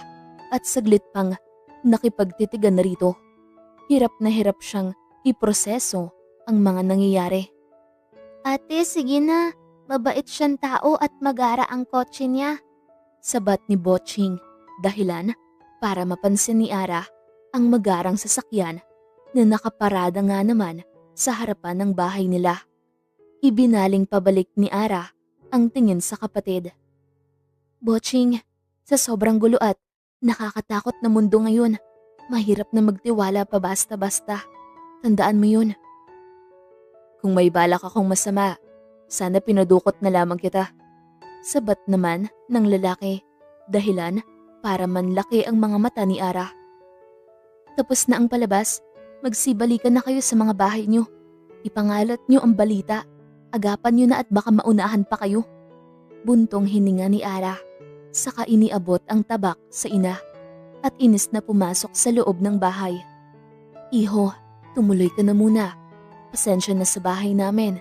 at saglit pang nakipagtitigan na rito. Hirap na hirap siyang iproseso ang mga nangyayari. Ate, sige na. Mabait siyang tao at magara ang kotse niya. Sabat ni Boching, dahilan para mapansin ni Ara ang magarang sasakyan na nakaparada nga naman sa harapan ng bahay nila. Ibinaling pabalik ni Ara ang tingin sa kapatid. Boching, sa sobrang gulo at nakakatakot na mundo ngayon, mahirap na magtiwala pa basta-basta. Tandaan mo yun. Kung may balak akong masama, sana pinadukot na lamang kita. Sabat naman ng lalaki, dahilan para manlaki ang mga mata ni Ara. Tapos na ang palabas, magsibalikan na kayo sa mga bahay niyo. Ipangalat niyo ang balita, agapan niyo na at baka maunahan pa kayo. Buntong hininga ni Ara, saka iniabot ang tabak sa ina at inis na pumasok sa loob ng bahay. Iho, tumuloy ka na muna. Pasensya na sa bahay namin.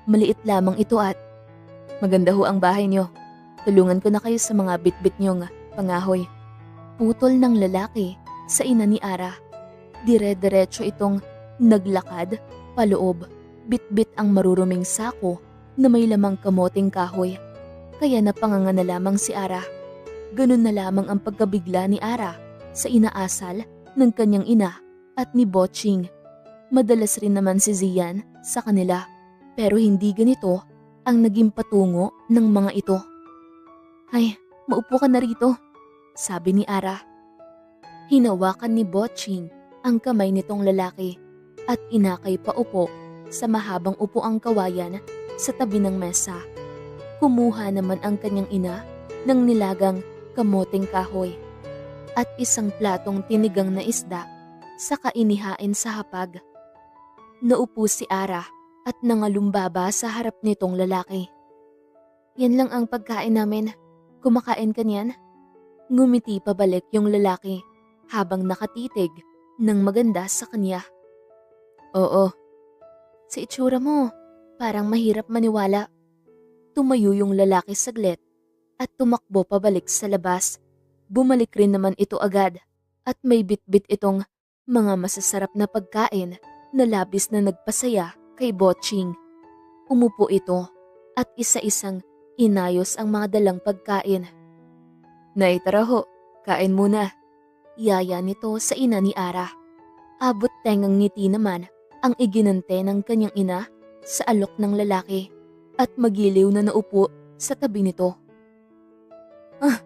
Maliit lamang ito at maganda ho ang bahay niyo. Tulungan ko na kayo sa mga bitbit niyong pangahoy. Putol ng lalaki sa ina ni Ara. Dire-diretso itong naglakad paloob. Bitbit ang maruruming sako na may lamang kamoting kahoy. Kaya napanganga na lamang si Ara. Ganun na lamang ang pagkabigla ni Ara sa inaasal ng kanyang ina at ni Boching. Madalas rin naman si Zian sa kanila, pero hindi ganito ang naging patungo ng mga ito. Ay, maupo ka na rito, sabi ni Ara. Hinawakan ni Boching ang kamay nitong lalaki at inakay pa upo sa mahabang upuang kawayan sa tabi ng mesa. Kumuha naman ang kanyang ina ng nilagang kamoting kahoy at isang platong tinigang na isda saka inihain sa hapag. Naupo si Ara at nangalumbaba sa harap nitong lalaki. Yan lang ang pagkain namin. Kumakain ka niyan? Ngumiti pabalik yung lalaki habang nakatitig ng maganda sa kanya. Oo. Sa itsura mo, parang mahirap maniwala. Tumayo yung lalaki saglit at tumakbo pabalik sa labas. Bumalik rin naman ito agad at may bitbit itong mga masasarap na pagkain na labis na nagpasaya kay Boching. Umupo ito at isa-isang inayos ang mga dalang pagkain. Nay, tara ho, kain muna. Yaya nito sa ina ni Ara. Abot tengang ngiti naman ang iginante ng kanyang ina sa alok ng lalaki at magiliw na naupo sa tabi nito. Ah,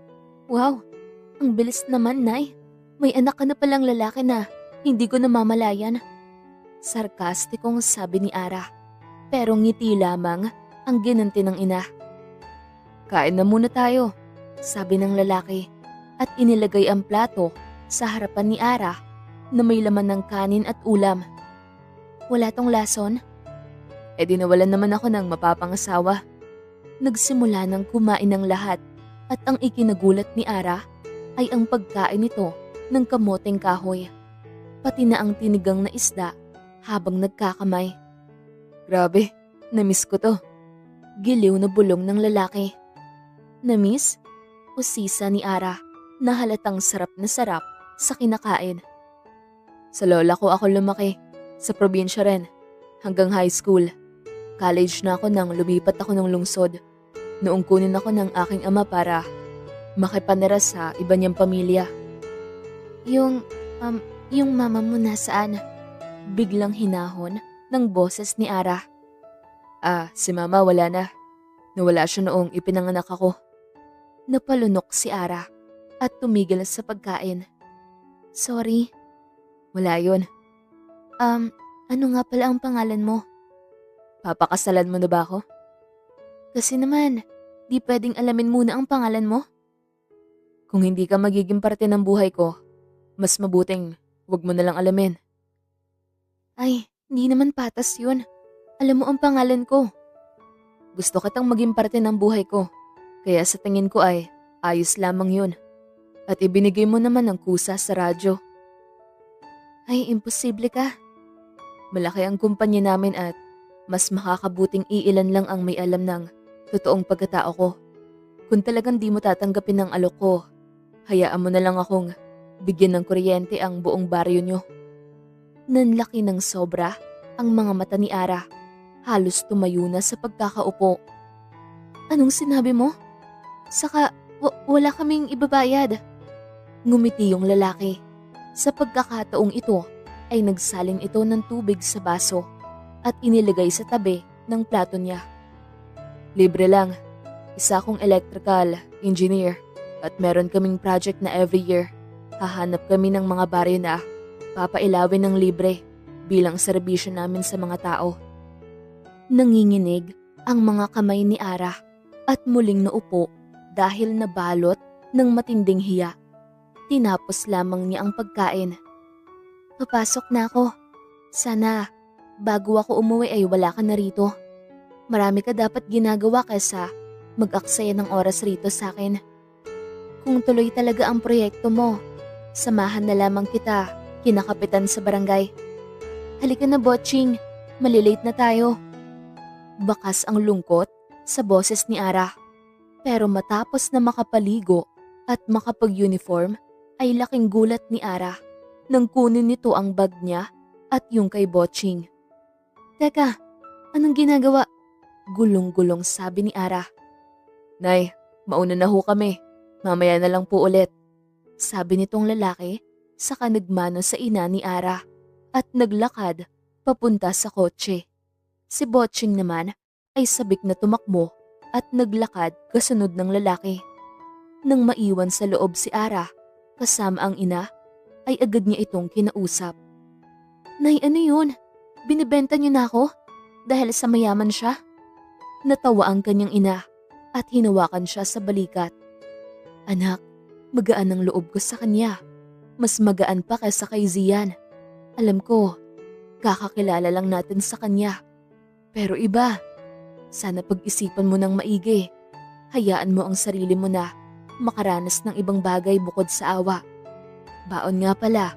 wow, ang bilis naman, Nay. May anak ka na palang lalaki na hindi ko namamalayan. Sarkastikong sabi ni Ara, pero ngiti lamang ang ginanti ng ina. Kain na muna tayo, sabi ng lalaki at inilagay ang plato sa harapan ni Ara na may laman ng kanin at ulam. Wala tong lason? E di nawalan naman ako ng mapapangasawa. Nagsimula ng kumain ng lahat at ang ikinagulat ni Ara ay ang pagkain nito ng kamoteng kahoy, pati na ang tinigang na isda habang nagkakamay. Grabe, namiss ko to. Giliw na bulong ng lalaki. Namiss? Usisa ni Ara na halatang sarap na sarap sa kinakain. Sa lola ko ako lumaki, sa probinsya rin, hanggang high school. College na ako nang lumipat ako ng lungsod. Noong kunin ako ng aking ama para makipanira sa iba niyang pamilya. Yung mama mo nasaan? Biglang hinahon ng boses ni Ara. Si mama wala na. Nawala siya noong ipinanganak ako. Napalunok si Ara at tumigil sa pagkain. Sorry. Wala yun. Ano nga pala ang pangalan mo? Papakasalan mo na ba ako? Kasi naman, di pwedeng alamin muna ang pangalan mo? Kung hindi ka magiging parte ng buhay ko, mas mabuting wag mo na lang alamin. Ay, hindi naman patas yun. Alam mo ang pangalan ko. Gusto kitang maging parte ng buhay ko, kaya sa tingin ko ay ayos lamang yun. At ibinigay mo naman ng kusa sa radyo. Ay, imposible ka. Malaki ang kumpanya namin at mas makakabuting iilan lang ang may alam ng totoong pagkatao ko. Kung talagang di mo tatanggapin ang alok ko, hayaan mo na lang akong bigyan ng kuryente ang buong baryo nyo. Nanlaki ng sobra ang mga mata ni Ara. Halos tumayo na sa pagkakaupo. Anong sinabi mo? Saka wala kaming ibabayad. Ngumiti yung lalaki. Sa pagkakataong ito ay nagsalin ito ng tubig sa baso at inilagay sa tabi ng plato niya. Libre lang. Isa akong electrical engineer at meron kaming project na every year. Hahanap kami ng mga baryo na papailawin ng libre bilang serbisyo namin sa mga tao. Nanginginig ang mga kamay ni Ara at muling naupo dahil nabalot ng matinding hiya. Tinapos lamang niya ang pagkain. Papasok na ako. Sana bago ako umuwi ay wala ka na rito. Marami ka dapat ginagawa kaysa mag-aksaya ng oras rito sa akin. Kung tuloy talaga ang proyekto mo, samahan na lamang kita, kinakapitan sa barangay. Halika na, Botching. Malilate na tayo. Bakas ang lungkot sa boses ni Ara. Pero matapos na makapaligo at makapag-uniform, ay laking gulat ni Ara nang kunin nito ang bag niya at yung kay Botching. Teka, anong ginagawa? Gulong-gulong sabi ni Ara. Nay, mauna na ho kami. Mamaya na lang po ulit. Sabi nitong lalaki, saka nagmano sa ina ni Ara at naglakad papunta sa kotse. Si Botching naman ay sabik na tumakbo at naglakad kasunod ng lalaki. Nang maiwan sa loob si Ara kasama ang ina, ay agad niya itong kinausap. Nay, ano yun? Binibenta niyo na ako? Dahil sa mayaman siya? Natawa ang kanyang ina at hinawakan siya sa balikat. Anak, magaan ang loob ko sa kanya. Mas magaan pa kaysa kay Zian. Alam ko, kakakilala lang natin sa kanya. Pero iba, sana pag-isipan mo ng maigi. Hayaan mo ang sarili mo na makaranas ng ibang bagay bukod sa awa. Baon nga pala.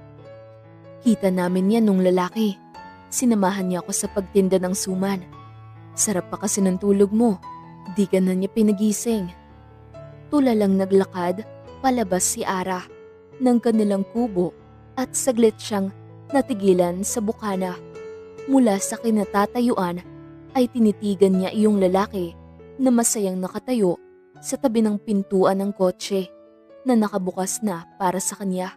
Kita namin yan nung lalaki. Sinamahan niya ako sa pagtinda ng suman. Sarap pa kasi ng tulog mo. Di ka na niya pinagising. Tulalang naglakad, palabas si Ara ng kanilang kubo at saglit siyang natigilan sa bukana. Mula sa kinatatayuan ay tinitigan niya iyong lalaki na masayang nakatayo sa tabi ng pintuan ng kotse na nakabukas na para sa kanya.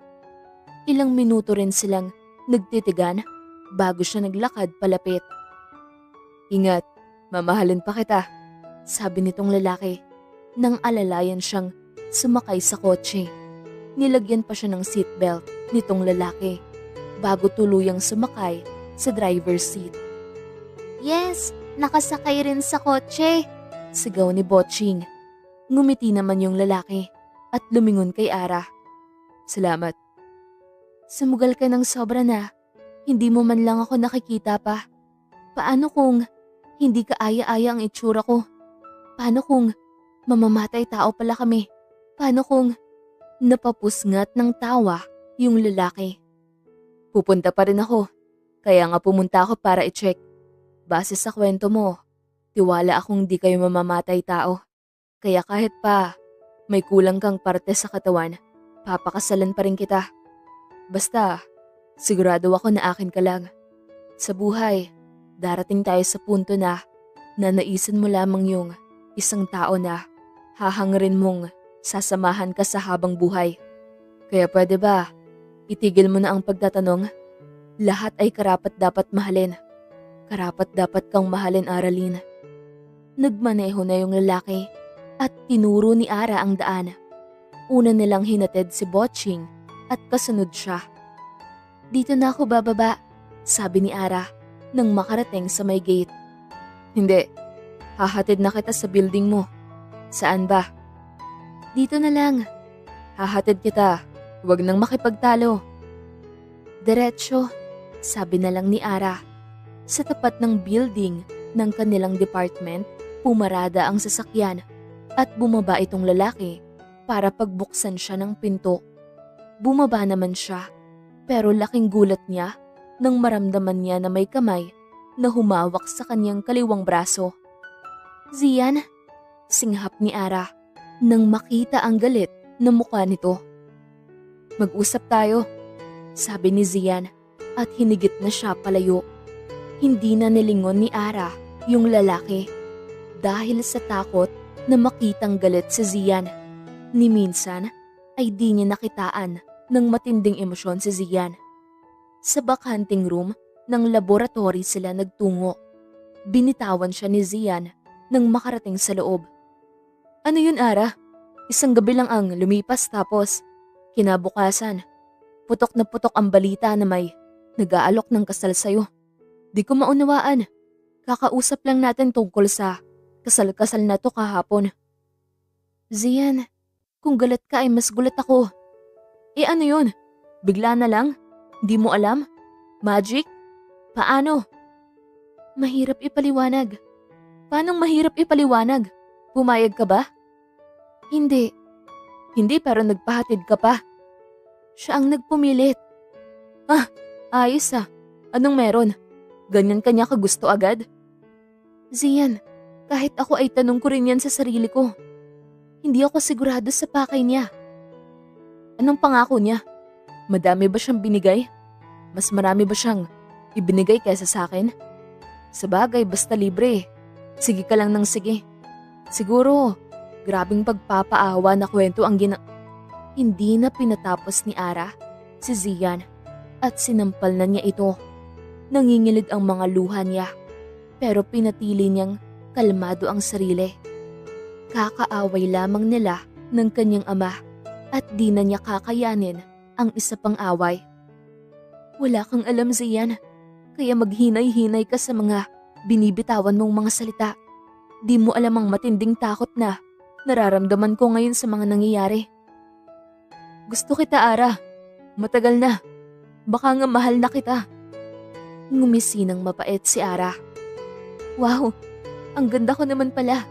Ilang minuto rin silang nagtitigan bago siya naglakad palapit. Ingat, mamahalin pa kita, sabi nitong lalaki nang alalayan siyang sumakay sa kotse. Nilagyan pa siya ng seatbelt nitong lalaki bago tuluyang sumakay sa driver's seat. Yes, nakasakay rin sa kotse, sigaw ni Botching. Ngumiti naman yung lalaki at lumingon kay Ara. Salamat. Sumugal ka ng sobra na. Hindi mo man lang ako nakikita pa. Paano kung hindi ka aya-aya ang itsura ko? Paano kung mamamatay tao pala kami? Paano kung napapusngat ng tawa yung lalaki? Pupunta pa rin ako. Kaya nga pumunta ako para i-check. Base sa kwento mo, tiwala akong di kayo mamamatay tao. Kaya kahit pa may kulang kang parte sa katawan, papakasalan pa rin kita. Basta, sigurado ako na akin ka lang. Sa buhay, darating tayo sa punto na nanaisan mo lamang yung isang tao na hahangarin mong sasamahan ka sa habang buhay. Kaya pwede ba, itigil mo na ang pagtatanong? Lahat ay karapat dapat mahalin. Karapat dapat kang mahalin, Aralyn. Nagmaneho na yung lalaki at tinuro ni Ara ang daan. Una nilang hinatid si Botching at kasunod siya. Dito na ako bababa, sabi ni Ara nang makarating sa may gate. Hindi, hahatid na kita sa building mo. Saan ba? Dito na lang. Hahatid kita, huwag nang makipagtalo. Diretso, sabi na lang ni Ara. Sa tapat ng building ng kanilang department, pumarada ang sasakyan at bumaba itong lalaki para pagbuksan siya ng pinto. Bumaba naman siya, pero laking gulat niya nang maramdaman niya na may kamay na humawak sa kanyang kaliwang braso. "Zian," singhap ni Ara nang makita ang galit na mukha nito. "Mag-usap tayo," sabi ni Zian at hinigit na siya palayo. Hindi na nilingon ni Ara yung lalaki dahil sa takot na makitang galit si Zian. Ni minsan ay di niya nakitaan ng matinding emosyon si Zian. Sa bakanting room ng laboratory sila nagtungo. Binitawan siya ni Zian nang makarating sa loob. "Ano yun, Ara? Isang gabi lang ang lumipas tapos kinabukasan, putok na putok ang balita na may nag-aalok ng kasal sa'yo. Di ko maunawaan. Kakausap lang natin tungkol sa kasal-kasal na to kahapon." "Zian, kung galit ka ay mas gulat ako." "Eh ano yun? Bigla na lang? Di mo alam? Magic? Paano?" "Mahirap ipaliwanag." "Paanong mahirap ipaliwanag? Pumayag ka ba?" "Hindi." "Hindi pero nagpahatid ka pa." "Siya ang nagpumilit." "Ah, ayos ah. Anong meron? Ganyan kanya ka gusto agad?" "Zian, kahit ako ay tanong ko rin yan sa sarili ko. Hindi ako sigurado sa pakay niya." "Anong pangako niya? Madami ba siyang binigay? Mas marami ba siyang ibinigay kaysa sa akin? Sabagay, basta libre. Sige ka lang ng sige. Siguro, grabing pagpapaawa na kwento ang Hindi na pinatapos ni Ara si Zian at sinampal na niya ito. Nangingilid ang mga luha niya pero pinatili niyang kalmado ang sarili. Kakaaway lamang nila ng kanyang ama at di na niya kakayanin ang isa pang away. "Wala kang alam, Zian, kaya maghinay-hinay ka sa mga binibitawan mong mga salita. Di mo alam ang matinding takot na nararamdaman ko ngayon sa mga nangyayari." "Gusto kita, Ara. Matagal na. Baka nga mahal na kita." Ngumisi ng mapait si Ara. "Wow, ang ganda ko naman pala.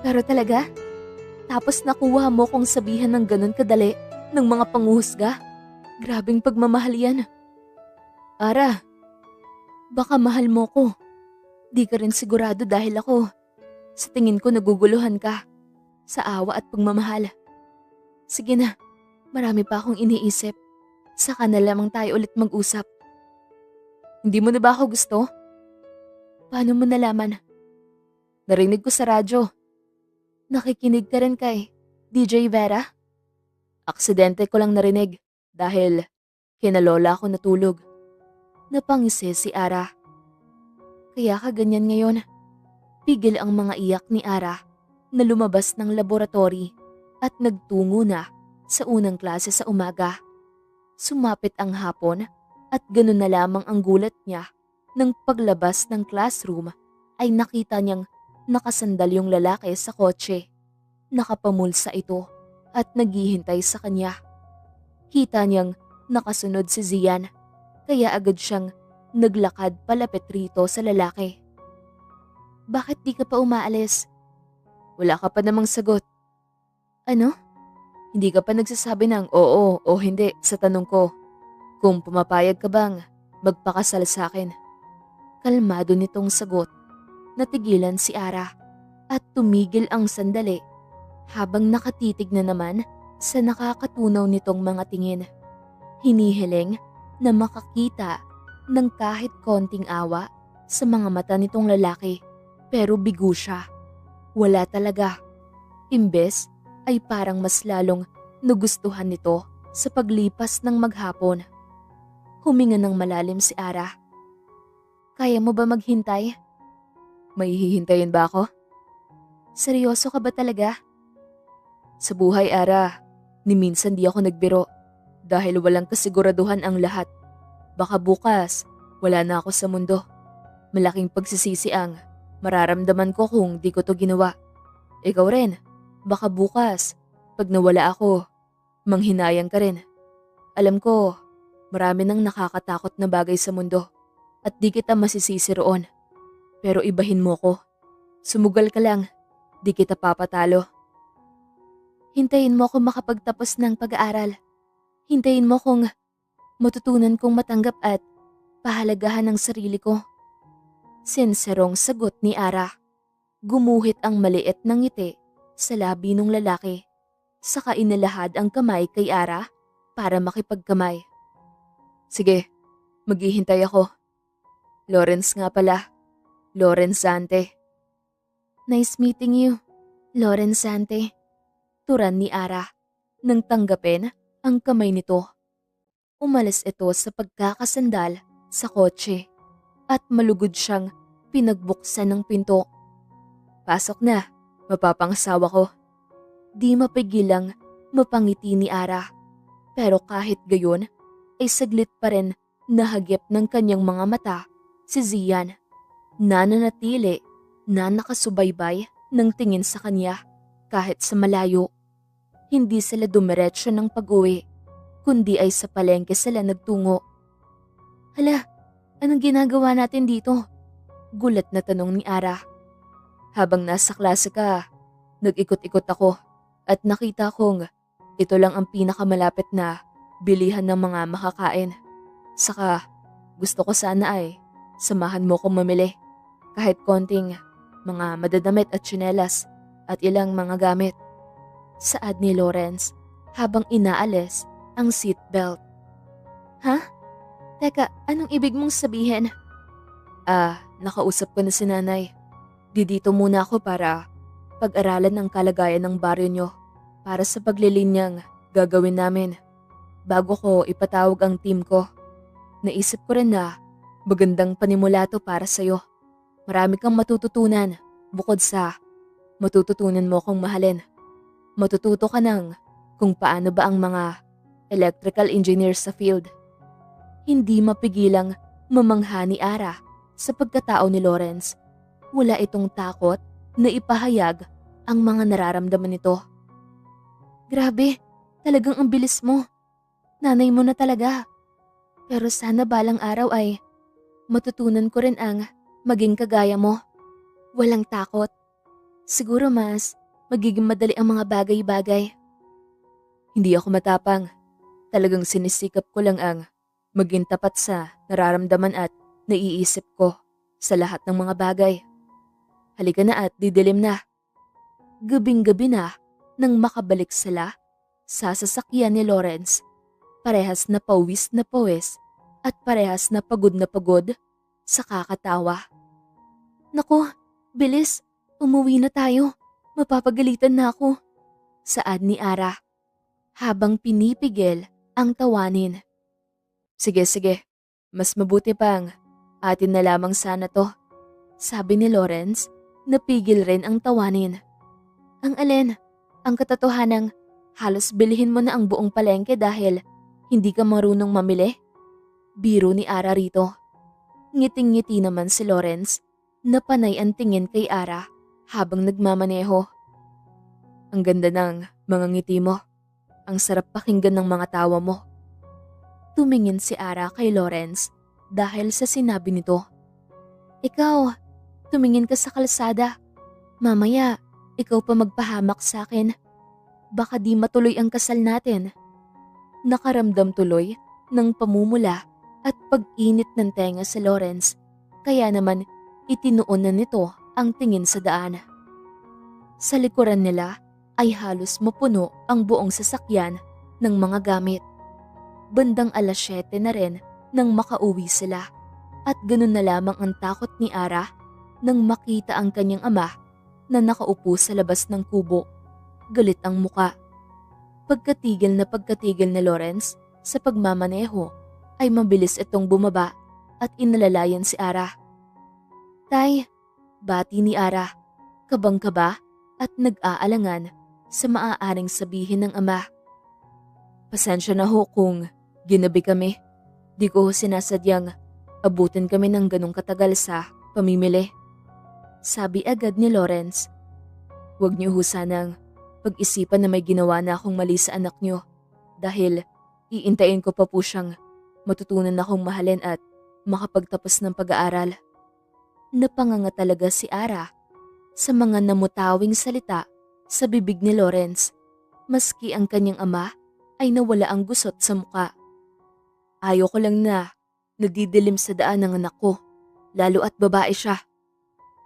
Pero talaga? Tapos nakuha mo kong sabihan ng ganun kadali ng mga panguhusga? Grabeng pagmamahal yan." "Ara, baka mahal mo ko. Di ka rin sigurado dahil ako. Sa tingin ko naguguluhan ka. Sa awa at pagmamahal. Sige na, marami pa akong iniisip. Saka na lamang tayo ulit mag-usap." "Hindi mo na ba ako gusto?" "Paano mo nalaman?" "Narinig ko sa radyo." "Nakikinig ka rin kay DJ Vera?" "Aksidente ko lang narinig dahil kinalola ako natulog." Napangisi si Ara. "Kaya ka ganyan ngayon?" Pigil ang mga iyak ni Ara na lumabas ng laboratory at nagtungo na sa unang klase sa umaga. Sumapit ang hapon at ganun na lamang ang gulat niya nang paglabas ng classroom ay nakita niyang nakasandal yung lalaki sa kotse. Nakapamulsa ito at naghihintay sa kanya. Kita niyang nakasunod si Zian kaya agad siyang naglakad palapit rito sa lalaki. "Bakit di ka pa umaalis?" "Wala ka pa namang sagot." "Ano?" "Hindi ka pa nagsasabi ng oo o hindi sa tanong ko kung pumapayag ka bang magpakasal sa akin." Kalmado nitong sagot. Natigilan si Ara at tumigil ang sandali habang nakatitig na naman sa nakakatunaw nitong mga tingin. Hinihiling na makakita ng kahit konting awa sa mga mata nitong lalaki pero bigo siya. Wala talaga. Imbes ay parang mas lalong nagustuhan nito sa paglipas ng maghapon. Huminga ng malalim si Ara. "Kaya mo ba maghintay?" "May hihintayin ba ako?" "Seryoso ka ba talaga?" "Sa buhay, Ara, ni minsan di ako nagbiro dahil walang kasiguraduhan ang lahat. Baka bukas, wala na ako sa mundo. Malaking pagsisisi ang mararamdaman ko kung di ko to ginawa. Ikaw rin, baka bukas, pag nawala ako, manghinayang ka rin. Alam ko, marami nang nakakatakot na bagay sa mundo at di kita masisisi roon. Pero ibahin mo ko. Sumugal ka lang, di kita papatalo." Hintayin mo akong makapagtapos ng pag-aaral. Hintayin mo kung matutunan kong matanggap at pahalagahan ng sarili ko. Sinserong sagot ni Ara. Gumuhit ang maliit ng ngiti sa labi ng lalaki. Saka inalahad ang kamay kay Ara para makipagkamay. Sige, maghihintay ako. Lawrence nga pala. Lawrence Zante. Nice meeting you, Lawrence Zante. Turan ni Ara nang tanggapin ang kamay nito. Umalis ito sa pagkakasandal sa kotse at malugod siyang pinagbuksan ng pinto. Pasok na, mapapangasawa ko. Di mapigilang mapangiti ni Ara. Pero kahit gayon, ay saglit pa rin nahagip ng kanyang mga mata si Zian. Nananatili na nakasubaybay ng tingin sa kanya kahit sa malayo. Hindi sila dumiretso ng pag-uwi, kundi ay sa palengke sila nagtungo. Hala, anong ginagawa natin dito? Gulat na tanong ni Ara. Habang nasa klase ka, nag-ikot-ikot ako at nakita kong ito lang ang pinakamalapit na bilihan ng mga makakain. Saka gusto ko sana ay samahan mo kong mamili kahit konting mga madadamit at tsinelas at ilang mga gamit. Saad ni Lawrence habang inaalis ang seatbelt. Ha? Teka, anong ibig mong sabihin? Nakausap ko na si nanay. Didito muna ako para pag-aralan ang kalagayan ng baryo nyo para sa paglilinyang gagawin namin. Bago ko ipatawag ang team ko, naisip ko rin na magandang panimula to para sa'yo. Marami kang matututunan bukod sa matututunan mo kong mahalin. Matututo ka ng kung paano ba ang mga electrical engineer sa field. Hindi mapigilang mamangha ni Ara sa pagkatao ni Lawrence. Wala itong takot na ipahayag ang mga nararamdaman nito. Grabe, talagang ang bilis mo. Nanay mo na talaga. Pero sana balang araw ay matutunan ko rin ang maging kagaya mo. Walang takot. Siguro mas magiging madali ang mga bagay-bagay. Hindi ako matapang. Talagang sinisikap ko lang ang maging tapat sa nararamdaman at naiisip ko sa lahat ng mga bagay. Halika na at didilim na. Gabing-gabi na nang makabalik sila sa sasakyan ni Lawrence. Parehas na pawis at parehas na pagod sa kakatawa. Naku, bilis, umuwi na tayo. Mapapagalitan na ako. Saad ni Ara habang pinipigil ang tawanin. Sige, mas mabuti pang atin na lamang sana to. Sabi ni Lawrence. Napigil rin ang tawanin. Ang alin? Ang katotohanang halos bilhin mo na ang buong palengke dahil hindi ka marunong mamili? Biro ni Ara rito. Ngiting-ngiti naman si Lawrence na panay ang tingin kay Ara habang nagmamaneho. Ang ganda ng mga ngiti mo. Ang sarap pakinggan ng mga tawa mo. Tumingin si Ara kay Lawrence dahil sa sinabi nito. Ikaw, tumingin ka sa kalsada. Mamaya, ikaw pa magpahamak sa akin. Baka di matuloy ang kasal natin. Nakaramdam tuloy ng pamumula at pag-init ng tenga si Lawrence. Kaya naman itinuon na nito ang tingin sa daan. Sa likuran nila ay halos mapuno ang buong sasakyan ng mga gamit. Bandang 7:00 na rin nang makauwi sila at ganun na lamang ang takot ni Ara nang makita ang kanyang ama na nakaupo sa labas ng kubo. Galit ang muka. Pagkatigil na Lawrence sa pagmamaneho ay mabilis itong bumaba at inalalayan si Ara. Tay, bati ni Ara, kabang-kaba at nag-aalangan sa maaaring sabihin ng ama. Pasensya na ho kung ginabi kami. Di ko sinasadyang abutin kami ng ganong katagal sa pamimili. Sabi agad ni Lawrence. Huwag niyo ho sanang pag-isipan na may ginawa na akong mali sa anak niyo dahil iintayin ko pa po siyang matutunan akong mahalin at makapagtapos ng pag-aaral. Napanganga talaga si Ara sa mga namutawing salita sa bibig ni Lawrence. maski ang kanyang ama ay nawala ang gusot sa muka. Ayoko lang na nadidilim sa daan ng anak ko, lalo at babae siya.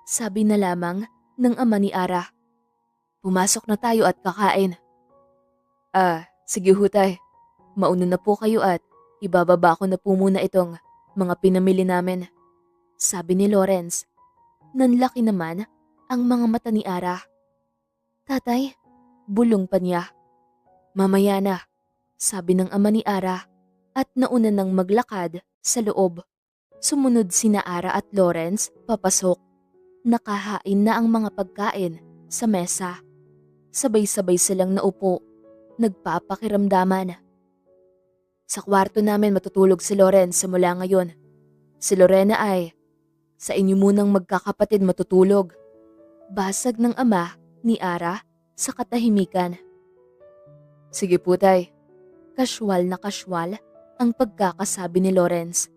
Sabi na lamang ng ama ni Ara. Pumasok na tayo at kakain. Sige ho tay. Mauna na po kayo at ibababa ko na po muna itong mga pinamili namin. Sabi ni Lawrence. Nanlaki naman ang mga mata ni Ara. Tatay, bulong pa niya. Mamaya na, sabi ng ama ni Ara at nauna nang maglakad sa loob. Sumunod sina Ara at Lawrence papasok. Nakahain na ang mga pagkain sa mesa. Sabay-sabay silang naupo, nagpapakiramdaman. Sa kwarto namin matutulog si Lawrence simula ngayon. Si Lorena ay sa inyo munang magkakapatid matutulog. Basag ng ama ni Ara sa katahimikan. Sige po tay. Kasywal na kasywal ang pagkakasabi ni Lawrence.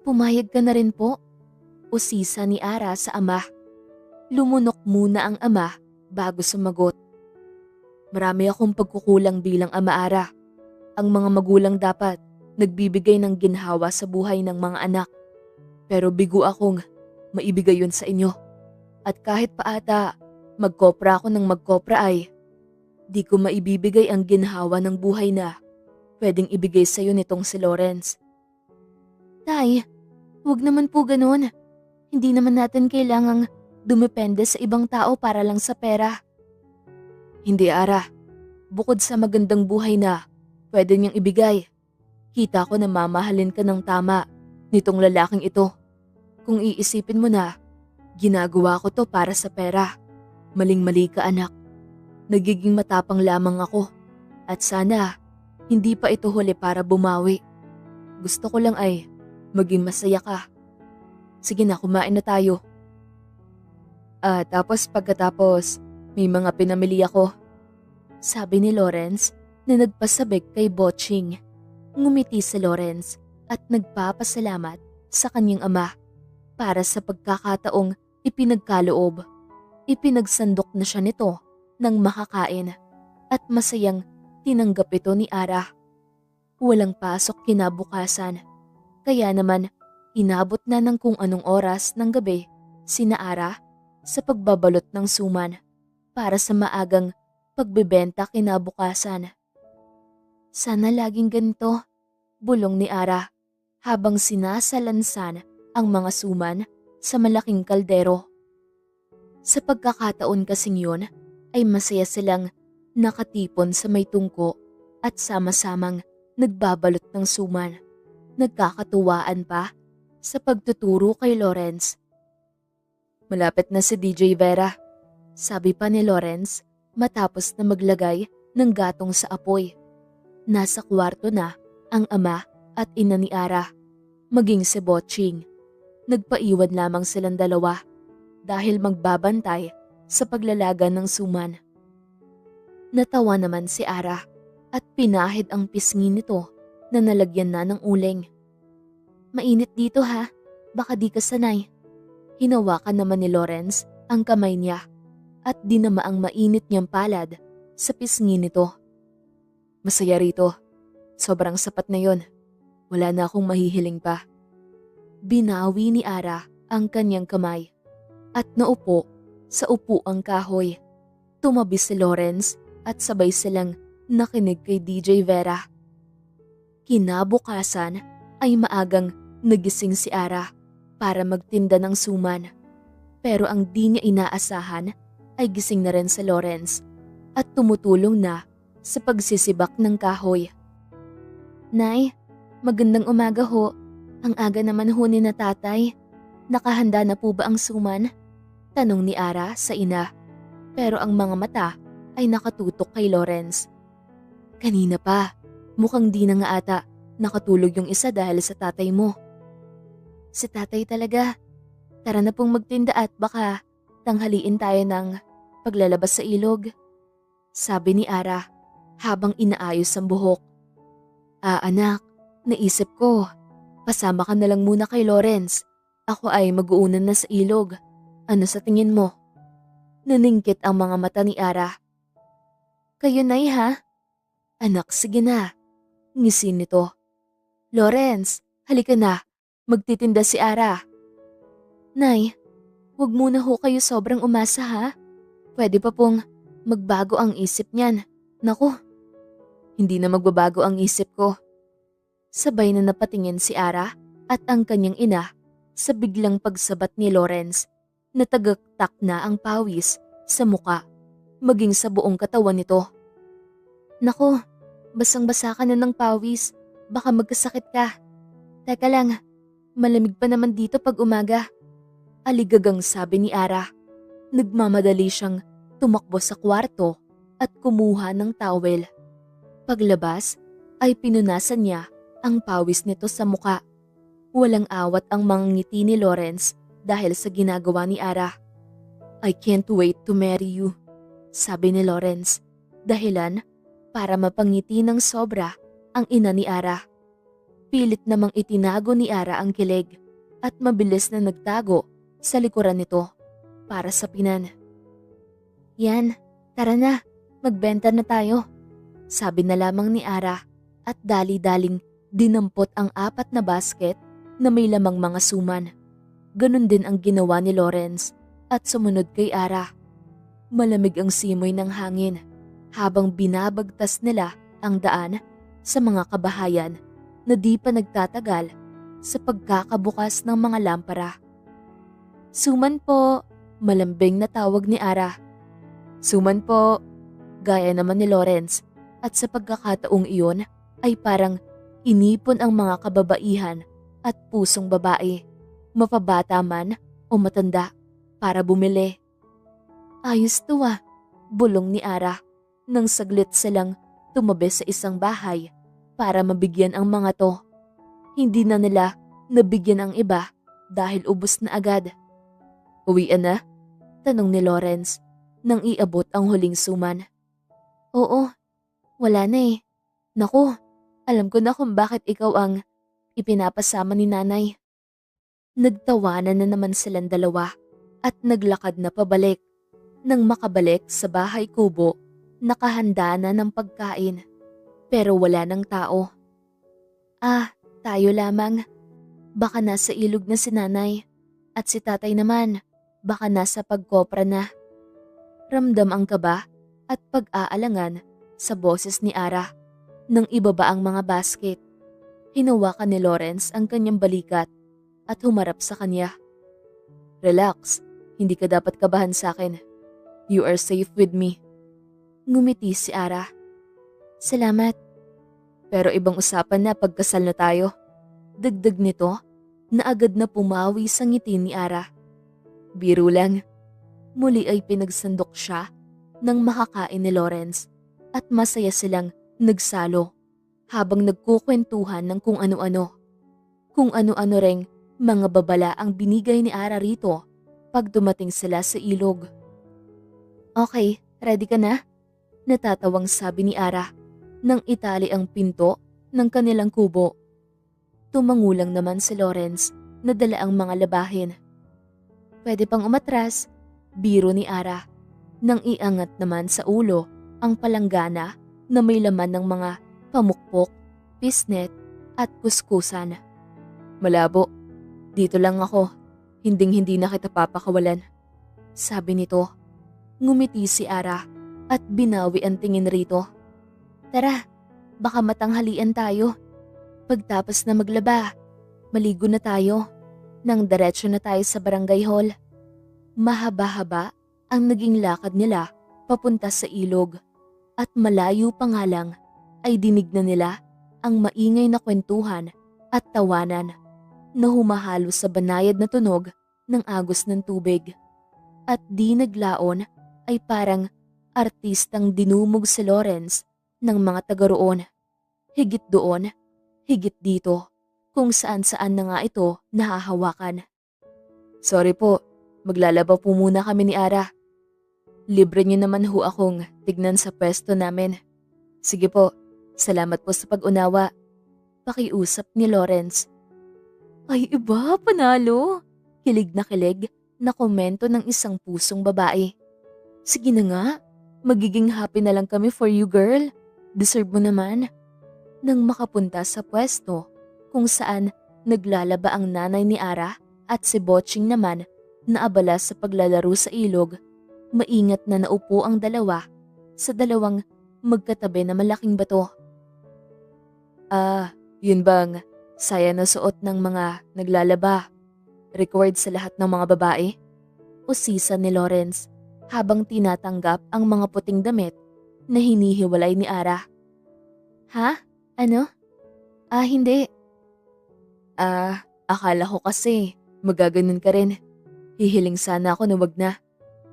Pumayag ka na rin po, usisa ni Ara sa ama. Lumunok muna ang ama bago sumagot. Marami akong pagkukulang bilang ama, Ara. Ang mga magulang dapat nagbibigay ng ginhawa sa buhay ng mga anak. Pero bigo akong maibigay yun sa inyo. At kahit pa ata magkopra ako ng magkopra ay di ko maibibigay ang ginhawa ng buhay na pwedeng ibigay sa iyo nitong si Lawrence. Tay, huwag naman po ganun. Hindi naman natin kailangang dumepende sa ibang tao para lang sa pera. Hindi, Ara. Bukod sa magandang buhay na pwede niyang ibigay, kita ko na mamahalin ka ng tama nitong lalaking ito. Kung iisipin mo na, ginagawa ko to para sa pera. Maling-mali ka, anak. Nagiging matapang lamang ako at sana hindi pa ito huli para bumawi. Gusto ko lang ay maging masaya ka. Sige na, kumain na tayo. Tapos pagkatapos, may mga pinamili ako. Sabi ni Lawrence na nagpasabik kay Botching. Ngumiti si Lawrence at nagpapasalamat sa kanyang ama para sa pagkakataong ipinagkaloob. Ipinagsandok na siya nito nang makakain at masayang tinanggap ito ni Ara. Walang pasok kinabukasan, kaya naman inabot na ng kung anong oras ng gabi sina Ara sa pagbabalot ng suman para sa maagang pagbebenta kinabukasan. Sana laging ganito, bulong ni Ara habang sinasalansan ang mga suman sa malaking kaldero. Sa pagkakataon kasing yun ay masaya silang nakatipon sa may tungko at sama-samang nagbabalot ng suman. Nagkakatuwaan pa sa pagtuturo kay Lawrence. Malapit na si DJ Vera, sabi pa ni Lawrence matapos na maglagay ng gatong sa apoy. Nasa kwarto na ang ama at ina ni Ara, maging si Botching. Nagpaiwan lamang silang dalawa dahil magbabantay sa paglalaga ng suman. Natawa naman si Ara at pinahid ang pisngi nito na nalagyan na ng uling. Mainit dito ha, baka di ka sanay. Hinawakan naman ni Lawrence ang kamay niya at dinama ang mainit niyang palad sa pisngi nito. Masaya rito, sobrang sapat na yon. Wala na akong mahihiling pa. Binawi ni Ara ang kanyang kamay at naupo sa upuang kahoy. Tumabi si Lawrence at sabay silang nakinig kay DJ Vera. Kinabukasan ay maagang nagising si Ara para magtinda ng suman. Pero ang di niya inaasahan ay gising na rin si Lawrence at tumutulong na sa pagsisibak ng kahoy. Nay, magandang umaga ho. Ang aga naman ho ni na tatay. Nakahanda na po ba ang suman? Tanong ni Ara sa ina. Pero ang mga mata ay nakatutok kay Lawrence. Kanina pa, mukhang di na nga ata nakatulog yung isa dahil sa tatay mo. Si tatay talaga. Tara na pong magtinda at baka tanghaliin tayo ng paglalabas sa ilog. Sabi ni Ara habang inaayos ang buhok. Anak, naisip ko, pasama ka na lang muna kay Lawrence. Ako ay mag-uunan na sa ilog. Ano sa tingin mo? Naningkit ang mga mata ni Ara. Kayo nay ha? Anak, sige na. Ngisin nito. Lawrence, halika na. Magtitinda si Ara. Nay, wag muna ho kayo sobrang umasa ha. Pwede pa pong magbago ang isip niyan. Naku, hindi na magbabago ang isip ko. Sabay na napatingin si Ara at ang kanyang ina sa biglang pagsabat ni Lawrence na tagaktak na ang pawis sa muka, maging sa buong katawan nito. Naku, basang-basa ka na ng pawis. Baka magkasakit ka. Teka lang, malamig pa naman dito pag umaga. Aligagang sabi ni Ara. Nagmamadali siyang tumakbo sa kwarto at kumuha ng towel. Paglabas ay pinunasan niya ang pawis nito sa muka. Walang awat ang mga ngiti ni Lawrence dahil sa ginagawa ni Ara. I can't wait to marry you, sabi ni Lawrence. Dahilan para mapangiti ng sobra ang ina ni Ara. Pilit namang itinago ni Ara ang kilig at mabilis na nagtago sa likuran nito para sa pinan. Yan, tara na, magbenta na tayo, sabi na lamang ni Ara at dali-daling dinampot ang 4 na basket na may lamang mga suman. Ganon din ang ginawa ni Lawrence at sumunod kay Ara. Malamig ang simoy ng hangin habang binabagtas nila ang daan sa mga kabahayan na di pa nagtatagal sa pagkakabukas ng mga lampara. Suman po, malambing na tawag ni Ara. Suman po, gaya naman ni Lawrence at sa pagkakataong iyon ay parang inipon ang mga kababaihan at pusong babae, mapabata man o matanda, para bumili. Ayos to ah, bulong ni Ara nang saglit silang tumabi sa isang bahay para mabigyan ang mga to. Hindi na nila nabigyan ang iba dahil ubos na agad. Uwian na? Tanong ni Lawrence nang iabot ang huling suman. Oo, wala na eh. Naku, alam ko na kung bakit ikaw ang ipinapasama ni nanay. Nagtawanan na naman silang dalawa at naglakad na pabalik. Nang makabalik sa bahay kubo, nakahanda na ng pagkain. Pero wala ng tao. Ah, tayo lamang. Baka nasa ilog na si nanay. At si tatay naman, baka nasa pagkopra na. Ramdam ang kaba at pag-aalangan sa boses ni Ara nang ibaba ang mga basket. Hinawakan ni Lawrence ang kanyang balikat at humarap sa kanya. Relax, hindi ka dapat kabahan sa akin. You are safe with me. Ngumiti si Ara. Salamat. Pero ibang usapan na pagkasal na tayo. Dagdag nito na agad na pumawi sa ngiti ni Ara. Biro lang. Muli ay pinagsandok siya nang makakain ni Lawrence at masaya silang nagsalo habang nagkukwentuhan ng kung ano-ano. Kung ano-ano ring mga babala ang binigay ni Ara rito pag dumating sila sa ilog. Okay, ready ka na? Natatawang sabi ni Ara nang itali ang pinto ng kanilang kubo. Tumangulang naman si Lawrence na dala ang mga labahin. Pwede pang umatras, biro ni Ara, nang iangat naman sa ulo ang palanggana na may laman ng mga pamukpok, pisnet at kuskusan. Malabo, dito lang ako, hinding-hindi na kita papakawalan, sabi nito. Ngumiti si Ara at binawi ang tingin rito. Tara, baka matanghalian tayo. Pagtapos na maglaba, maligo na tayo. Nang diretso na tayo sa barangay hall. Mahaba-haba ang naging lakad nila papunta sa ilog. At malayo pa nga lang ay dinig na nila ang maingay na kwentuhan at tawanan na humahalo sa banayad na tunog ng agos ng tubig. At di naglaon ay parang artistang dinumog si Lawrence ng mga taga roon. Higit doon, higit dito, kung saan-saan na nga ito nahahawakan. Sorry po, maglalaba po muna kami ni Ara. Libre niyo naman ho akong tignan sa pwesto namin. Sige po, salamat po sa pag-unawa. Pakiusap ni Lawrence. Ay iba, panalo. Kilig na komento ng isang pusong babae. Sige na nga, Magiging happy na lang kami for you, girl. Deserve mo naman. Nang makapunta sa pwesto kung saan naglalaba ang nanay ni Ara at si Botching naman na abala sa paglalaro sa ilog, maingat na naupo ang dalawa sa dalawang magkatabi na malaking bato. Yun bang saya na suot ng mga naglalaba? Required sa lahat ng mga babae? Usisa ni Lawrence habang tinatanggap ang mga puting damit na hinihiwalay ni Ara. Ha? Ano? Hindi. Akala ko kasi magaganon ka rin. Hihiling sana ako na wag na.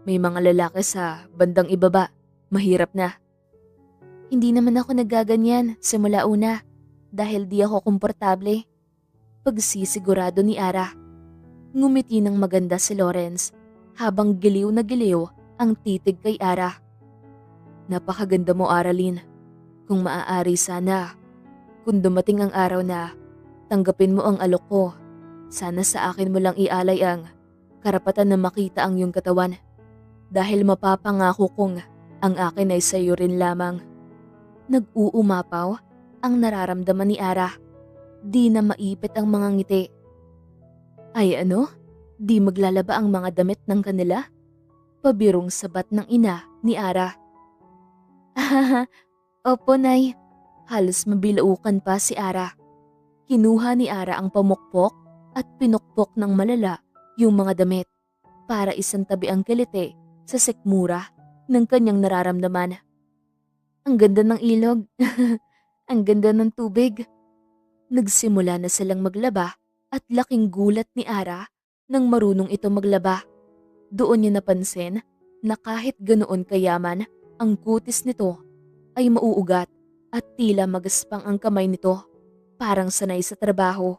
May mga lalaki sa bandang ibaba. Mahirap na. Hindi naman ako nagaganyan simula una dahil di ako komportable. Pagsisigurado ni Ara. Ngumiti ng maganda si Lawrence habang giliw na giliw ang titig kay Ara. Napakaganda mo, Aralyn. Kung maaari sana, kung dumating ang araw na tanggapin mo ang alok ko, sana sa akin mo lang ialay ang karapatan na makita ang iyong katawan. Dahil mapapangako kong ang akin ay sa iyo rin lamang. Nag-uumapaw ang nararamdaman ni Ara. Di na maipit ang mga ngiti. Ay ano? Di maglalaba ang mga damit ng kanila? Pabirong sabat ng ina ni Ara. Opo, Nay. Halos mabilaukan pa si Ara. Kinuha ni Ara ang pamukpok at pinukpok ng malala yung mga damit para isantabi ang kilite sa sikmura ng kanyang nararamdaman. Ang ganda ng ilog. Ang ganda ng tubig. Nagsimula na silang maglaba at laking gulat ni Ara nang marunong ito maglaba. Doon niya napansin na kahit ganoon kayaman ang kutis nito ay mauugat at tila magaspang ang kamay nito, parang sanay sa trabaho.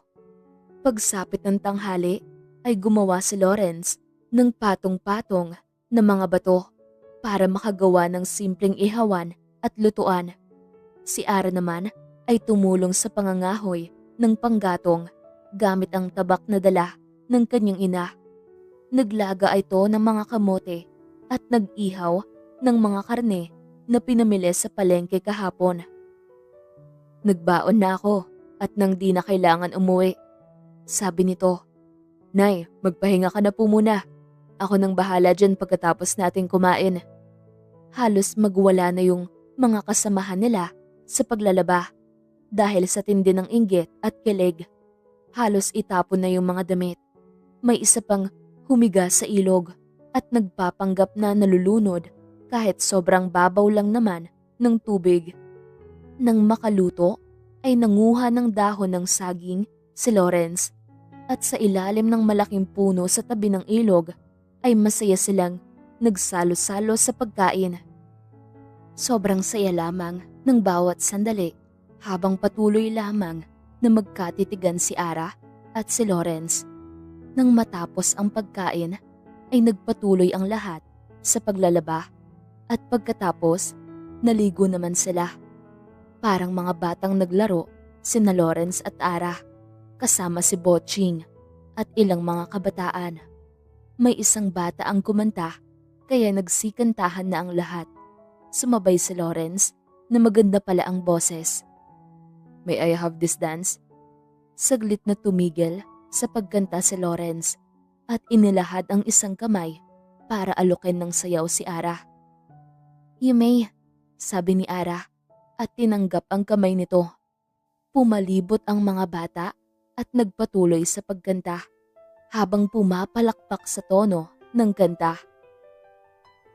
Pagsapit ng tanghali ay gumawa si Lawrence ng patong-patong na mga bato para makagawa ng simpleng ihawan at lutuan. Si Ara naman ay tumulong sa pangangahoy ng panggatong gamit ang tabak na dala ng kanyang ina. Naglaga ito ng mga kamote at nag-ihaw ng mga karne na pinamili sa palengke kahapon. Nagbaon na ako at nang di na kailangan umuwi. Sabi nito, Nay, magpahinga ka na po muna. Ako nang bahala dyan pagkatapos natin kumain. Halos magwala na yung mga kasamahan nila sa paglalaba dahil sa tindi ng inggit at kilig. Halos itapon na yung mga damit. May isa pang humiga sa ilog at nagpapanggap na nalulunod kahit sobrang babaw lang naman ng tubig. Nang makaluto ay nanguha ng dahon ng saging si Lawrence at sa ilalim ng malaking puno sa tabi ng ilog ay masaya silang nagsalo-salo sa pagkain. Sobrang saya lamang ng bawat sandali habang patuloy lamang na magkatitigan si Ara at si Lawrence. Nang matapos ang pagkain ay nagpatuloy ang lahat sa paglalaba at pagkatapos naligo naman sila. Parang mga batang naglaro sina Lawrence at Ara kasama si Botching at ilang mga kabataan. May isang bata ang kumanta kaya nagsikantahan na ang lahat. Sumabay si Lawrence na maganda pala ang boses. May I have this dance? Saglit na tumigil sa pagkanta si Lawrence at inilahad ang isang kamay para alukin ng sayaw si Ara. You may, sabi ni Ara at tinanggap ang kamay nito. Pumalibot ang mga bata at nagpatuloy sa pagkanta habang pumapalakpak sa tono ng kanta.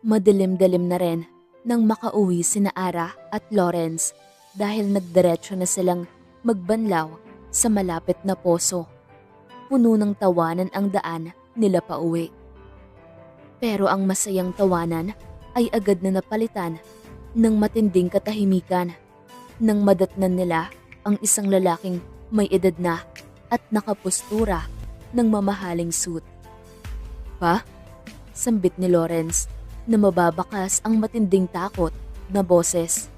Madilim-dilim na rin nang makauwi sina Ara at Lawrence dahil nagdiretso na silang magbanlaw sa malapit na poso. Puno ng tawanan ang daan nila pauwi. Pero ang masayang tawanan ay agad na napalitan ng matinding katahimikan nang madatnan nila ang isang lalaking may edad na at nakapustura ng mamahaling suit. Pa? Sambit ni Lawrence na mababakas ang matinding takot na boses.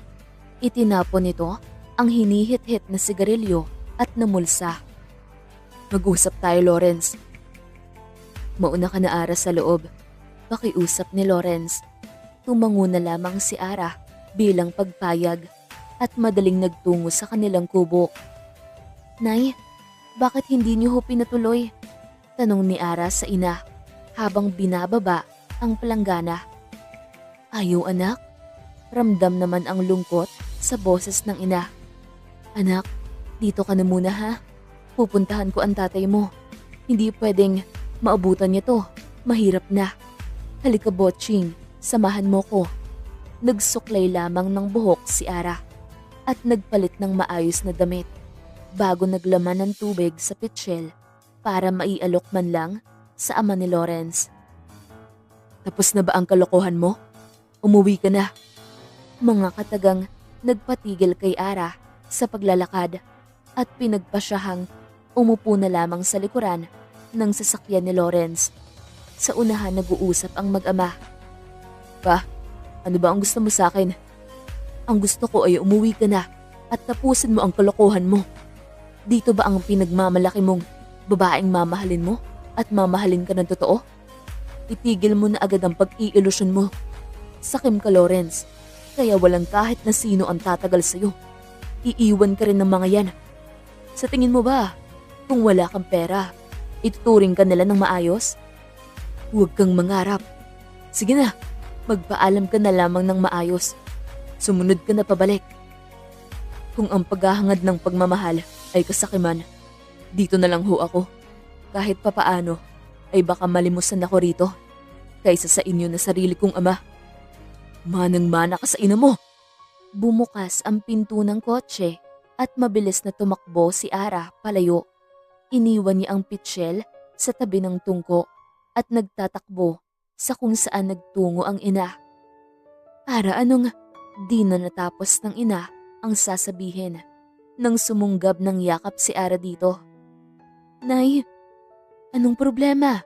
Itinapon nito ang hinihit-hit na sigarilyo at namulsa. Mag-usap tayo, Lawrence. Mauna ka na, Ara, sa loob. Pakiusap ni Lawrence. Tumango na lamang si Ara bilang pagpayag at madaling nagtungo sa kanilang kubo. Nay, bakit hindi niyo ho pinatuloy? Tanong ni Ara sa ina habang binababa ang palanggana. Ayaw anak, ramdam naman ang lungkot sa boses ng ina. Anak, dito ka na muna ha. Pupuntahan ko ang tatay mo. Hindi pwedeng maabutan niya to. Mahirap na. Halika Botching, samahan mo ko. Nagsuklay lamang ng buhok si Ara at nagpalit ng maayos na damit bago naglaman ng tubig sa pitsil para maialok man lang sa ama ni Lawrence. Tapos na ba ang kalokohan mo? Umuwi ka na. Mga katagang nagpatigil kay Ara sa paglalakad at pinagpasyahang umupo na lamang sa likuran ng sasakyan ni Lawrence. Sa unahan nag-uusap ang mag-ama. Pa, ano ba ang gusto mo sa akin? Ang gusto ko ay umuwi ka na at tapusin mo ang kalokohan mo. Dito ba ang pinagmamalaki mong babaeng mamahalin mo at mamahalin ka ng totoo? Itigil mo na agad ang pag-iilusyon mo. Sakim ka Lawrence, kaya walang kahit na sino ang tatagal sa'yo. Iiwan ka rin ng mga yan. Sa tingin mo ba, kung wala kang pera, ituturing ka nila ng maayos? Huwag kang mangarap. Sige na, magpaalam ka na lamang ng maayos. Sumunod ka na pabalik. Kung ang paghahangad ng pagmamahal ay kasakiman, dito na lang ho ako. Kahit papaano ay baka malimusan ako rito kaysa sa inyo na sarili kong ama. Manang-mana ka sa ina mo. Bumukas ang pinto ng kotse at mabilis na tumakbo si Ara palayo. Iniwan niya ang pitsil sa tabi ng tungko at nagtatakbo sa kung saan nagtungo ang ina. Ara, anong... Di na natapos ng ina ang sasabihin nang sumunggab ng yakap si Ara dito. Nay, anong problema?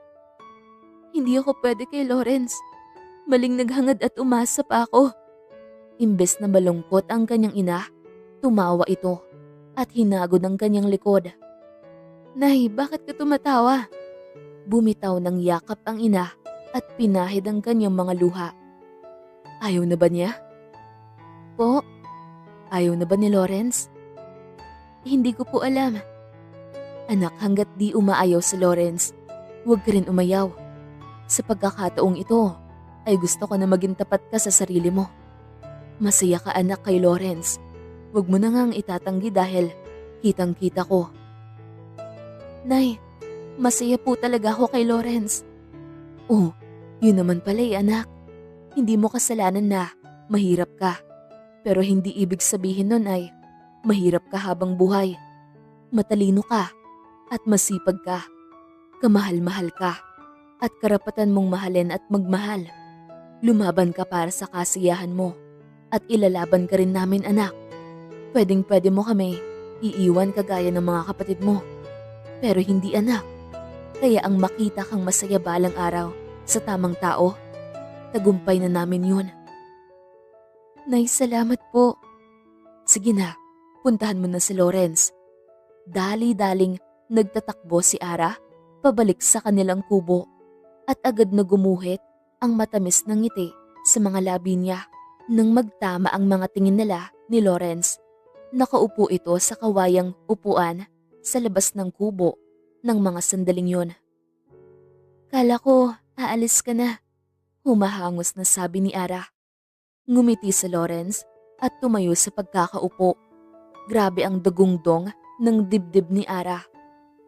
Hindi ako pwede kay Lawrence. Maling naghangad at umasa pa ako. Imbes na malungkot ang kanyang ina, tumawa ito at hinagod ang kanyang likod. Nay, bakit ka tumatawa? Bumitaw ng yakap ang ina at pinahid ang kanyang mga luha. Ayaw na ba niya? Po? Ayaw na ba ni Lawrence? Hindi ko po alam. Anak, hanggat di umaayaw si Lawrence, huwag ka rin umayaw. Sa pagkakataong ito, ay gusto ko na maging tapat ka sa sarili mo. Masaya ka anak kay Lawrence. Huwag mo na ngang itatanggi dahil kitang-kita ko. Nay, masaya po talaga ako kay Lawrence. Oh, yun naman pala anak. Hindi mo kasalanan na mahirap ka. Pero hindi ibig sabihin nun ay mahirap ka habang buhay. Matalino ka at masipag ka. Kamahal-mahal ka at karapatan mong mahalin at magmahal. Lumaban ka para sa kasiyahan mo at ilalaban ka rin namin anak. Pwedeng-pwede mo kami iiwan kagaya ng mga kapatid mo. Pero hindi anak. Kaya ang makita kang masaya balang araw sa tamang tao, tagumpay na namin yun. Nay, salamat po. Sige na, puntahan mo na si Lawrence. Dali-daling nagtatakbo si Ara pabalik sa kanilang kubo at agad na gumuhit ang matamis ng ngiti sa mga labi niya. Nang magtama ang mga tingin nila ni Lawrence, nakaupo ito sa kawayang upuan sa labas ng kubo ng mga sandaling yon. Kala ko aalis ka na, humahangos na sabi ni Ara. Ngumiti si Lawrence at tumayo sa pagkakaupo. Grabe ang dagungdong ng dibdib ni Ara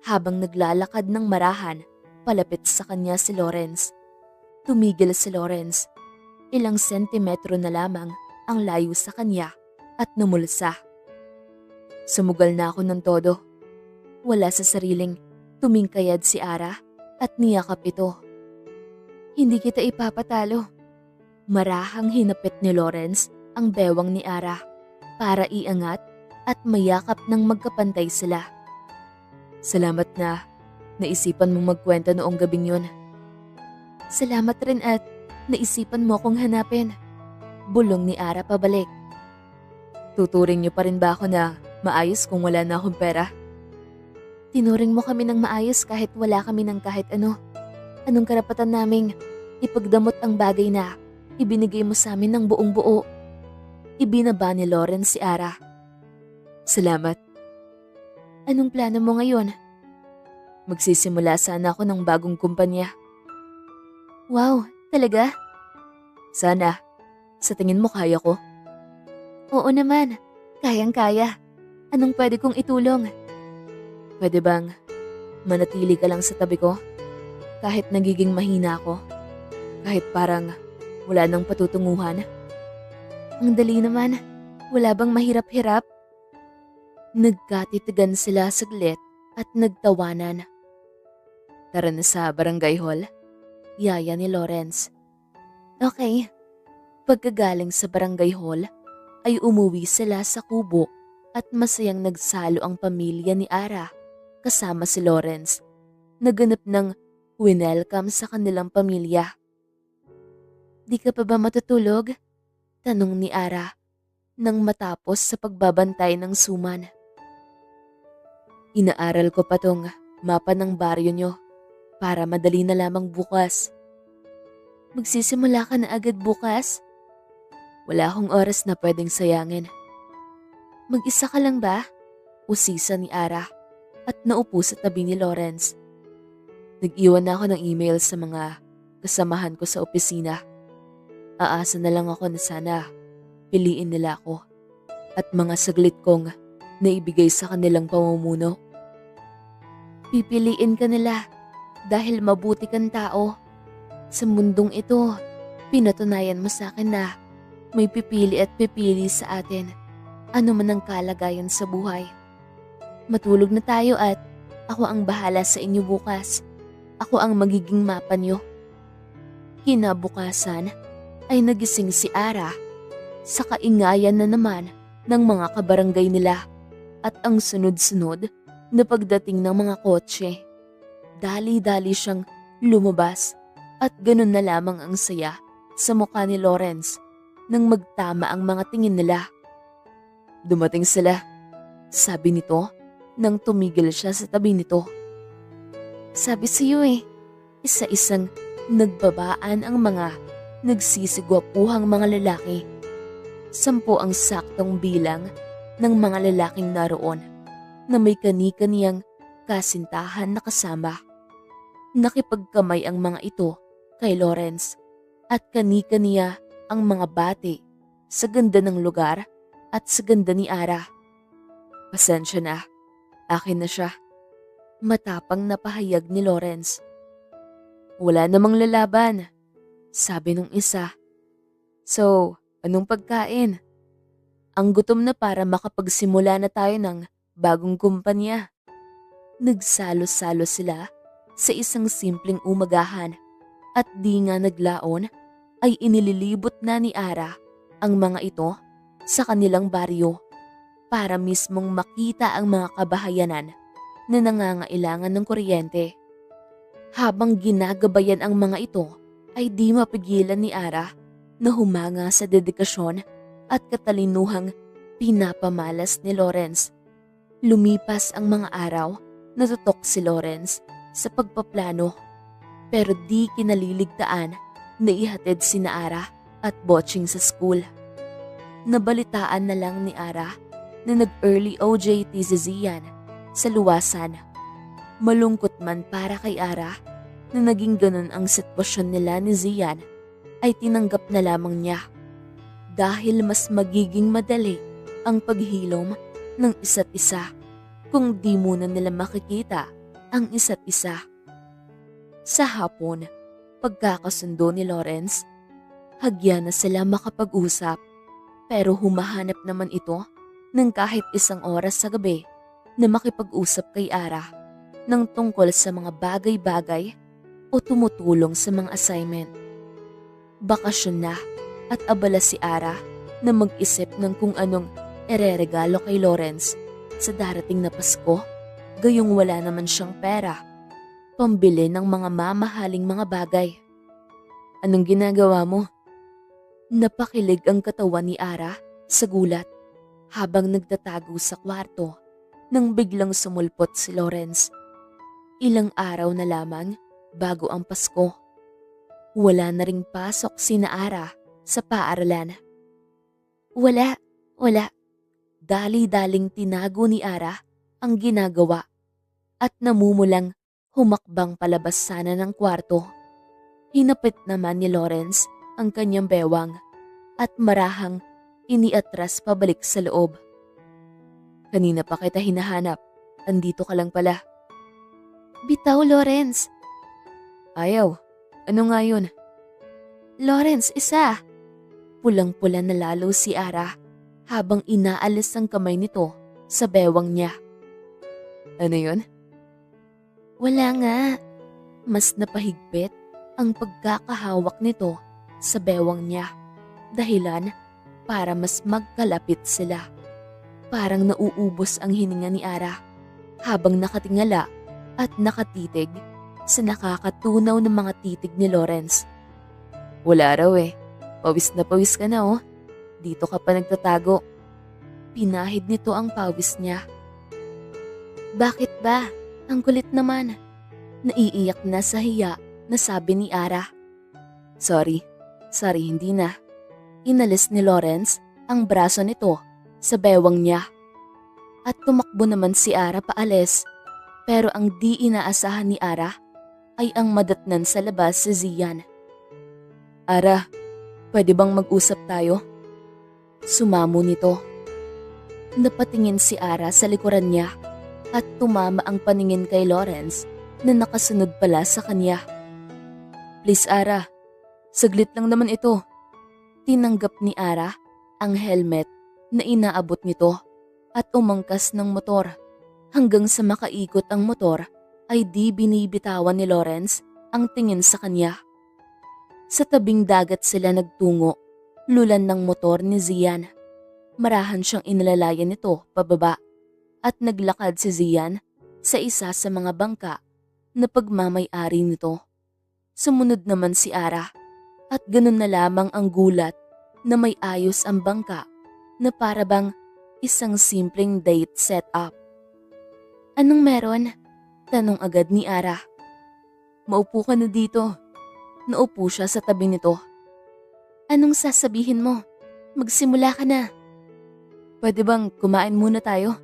habang naglalakad ng marahan palapit sa kanya si Lawrence. Tumigil si Lawrence. Ilang sentimetro na lamang ang layo sa kanya at namulsa. Sumugal na ako ng todo. Wala sa sariling tumingkayad si Ara at niyakap ito. Hindi kita ipapatalo. Marahang hinapit ni Lawrence ang bewang ni Ara para iangat at mayakap ng magkapantay sila. Salamat na naisipan mong magkwento noong gabing yun. Salamat rin at naisipan mo akong hanapin. Bulong ni Ara pabalik. Tuturing niyo pa rin ba ako na maayos kung wala na akong pera? Tinuring mo kami ng maayos kahit wala kami ng kahit ano. Anong karapatan naming ipagdamot ang bagay na Ibinigay mo sa amin ng buong buo. Ibinaba ni Lawrence si Ara. Salamat. Anong plano mo ngayon? Magsisimula sana ako ng bagong kumpanya. Wow, talaga? Sana. Sa tingin mo kaya ko? Oo naman. Kayang-kaya. Anong pwede kong itulong? Pwede bang manatili ka lang sa tabi ko? Kahit nagiging mahina ako. Kahit parang wala nang patutunguhan. Ang dali naman. Wala bang mahirap-hirap? Nagkatitigan sila saglit at nagtawanan. Tara na sa barangay hall. Yaya ni Lawrence. Okay. Pagkagaling sa barangay hall, ay umuwi sila sa kubo at masayang nagsalo ang pamilya ni Ara kasama si Lawrence. Naganap ng winelcome sa kanilang pamilya. Di ka pa ba matutulog? Tanong ni Ara nang matapos sa pagbabantay ng suman. Inaaral ko pa tong mapa ng baryo nyo para madali na lamang bukas. Magsisimula ka na agad bukas? Wala akong oras na pwedeng sayangin. Mag-isa ka lang ba? Usisa ni Ara at naupo sa tabi ni Lawrence. Nag-iwan na ako ng email sa mga kasamahan ko sa opisina. Aasa na lang ako na sana piliin nila ako at mga saglit kong naibigay sa kanilang pamumuno. Pipiliin ka nila dahil mabuti kang tao. Sa mundong ito, pinatunayan mo sa akin na may pipili at pipili sa atin, ano man ang kalagayan sa buhay. Matulog na tayo at ako ang bahala sa inyo bukas. Ako ang magiging mapa nyo. Kinabukasan ay nagising si Ara sa kaingayan na naman ng mga kabarangay nila at ang sunod-sunod na pagdating ng mga kotse. Dali-dali siyang lumabas at ganun na lamang ang saya sa mukha ni Lawrence nang magtama ang mga tingin nila. Dumating sila, sabi nito nang tumigil siya sa tabi nito. Sabi sa'yo isa-isang nagbabaan ang mga nagsisigwapuhang mga lalaki. 10 ang saktong bilang ng mga lalaking naroon na may kani-kaniyang kasintahan na kasama. Nakipagkamay ang mga ito kay Lawrence at kani-kaniya ang mga bati sa ganda ng lugar at sa ganda ni Ara. Pasensya na, akin na siya. Matapang na pahayag ni Lawrence. Wala namang lalaban, sabi nung isa. So, anong pagkain? Ang gutom na para makapagsimula na tayo ng bagong kumpanya. Nagsalo-salo sila sa isang simpleng umagahan at di nga naglaon ay inililibot na ni Ara ang mga ito sa kanilang baryo para mismong makita ang mga kabahayanan na nangangailangan ng kuryente. Habang ginagabayan ang mga ito ay di mapigilan ni Ara na humanga sa dedikasyon at katalinuhang pinapamalas ni Lawrence. Lumipas ang mga araw, natutok si Lawrence sa pagpaplano pero di kinaliligtaan na ihatid si Ara at Boching sa school. Nabalitaan na lang ni Ara na nag-early OJT si Zian sa luwasan. Malungkot man para kay Ara na naging ganun ang sitwasyon nila ni Zian ay tinanggap na lamang niya dahil mas magiging madali ang paghilom ng isa't isa kung di muna nila makikita ang isa't isa. Sa hapon, pagkakasundo ni Lawrence, hagya na sila makapag-usap pero humahanap naman ito ng kahit 1 oras sa gabi na makipag-usap kay Ara ng tungkol sa mga bagay-bagay o tumutulong sa mga assignment. Bakasyon na at abala si Ara na mag-isip ng kung anong ereregalo kay Lawrence sa darating na Pasko, gayong wala naman siyang pera, pambili ng mga mamahaling mga bagay. Anong ginagawa mo? Napakilig ang katawan ni Ara sa gulat habang nagtatago sa kwarto nang biglang sumulpot si Lawrence. Ilang araw na lamang bago ang Pasko. Wala na ring pasok sina Ara sa paaralan. Wala, wala. Dali-daling tinago ni Ara ang ginagawa at namumulang humakbang palabas sana ng kwarto. Hinapit naman ni Lawrence ang kanyang bewang at marahang iniatras pabalik sa loob. Kanina pa kita hinahanap, andito ka lang pala. Bitaw, Lawrence. Ayaw, ano nga yun? Lawrence, isa. Pulang-pula na lalo si Ara habang inaalis ang kamay nito sa bewang niya. Ano yun? Wala nga. Mas napahigpit ang pagkakahawak nito sa bewang niya. Dahilan para mas magkalapit sila. Parang nauubos ang hininga ni Ara habang nakatingala at nakatitig sa nakakatunaw ng mga titig ni Lawrence. Wala raw eh. Pawis na pawis ka na oh. Dito ka pa nagtatago. Pinahid nito ang pawis niya. Bakit ba? Ang kulit naman. Naiiyak na sa hiya na sabi ni Ara. Sorry, hindi na. Inalis ni Lawrence ang braso nito sa bewang niya. At tumakbo naman si Ara paalis. Pero ang di inaasahan ni Ara ay ang madatnan sa labas si Zian. Ara, pwede bang mag-usap tayo? Sumamo nito. Napatingin si Ara sa likuran niya at tumama ang paningin kay Lawrence na nakasunod pala sa kanya. Please Ara, saglit lang naman ito. Tinanggap ni Ara ang helmet na inaabot nito at umangkas ng motor hanggang sa makaikot ang motor ay di binibitawan ni Lawrence ang tingin sa kanya. Sa tabing dagat sila nagtungo, lulan ng motor ni Zian. Marahan siyang inalalayan nito pababa at naglakad si Zian sa isa sa mga bangka na pagmamay-ari nito. Sumunod naman si Ara at ganun na lamang ang gulat na may ayos ang bangka na para bang isang simpleng date setup. Anong meron? Tanong agad ni Ara. Maupo ka na dito. Naupo siya sa tabi nito. Anong sasabihin mo? Magsimula ka na. Pwede bang kumain muna tayo?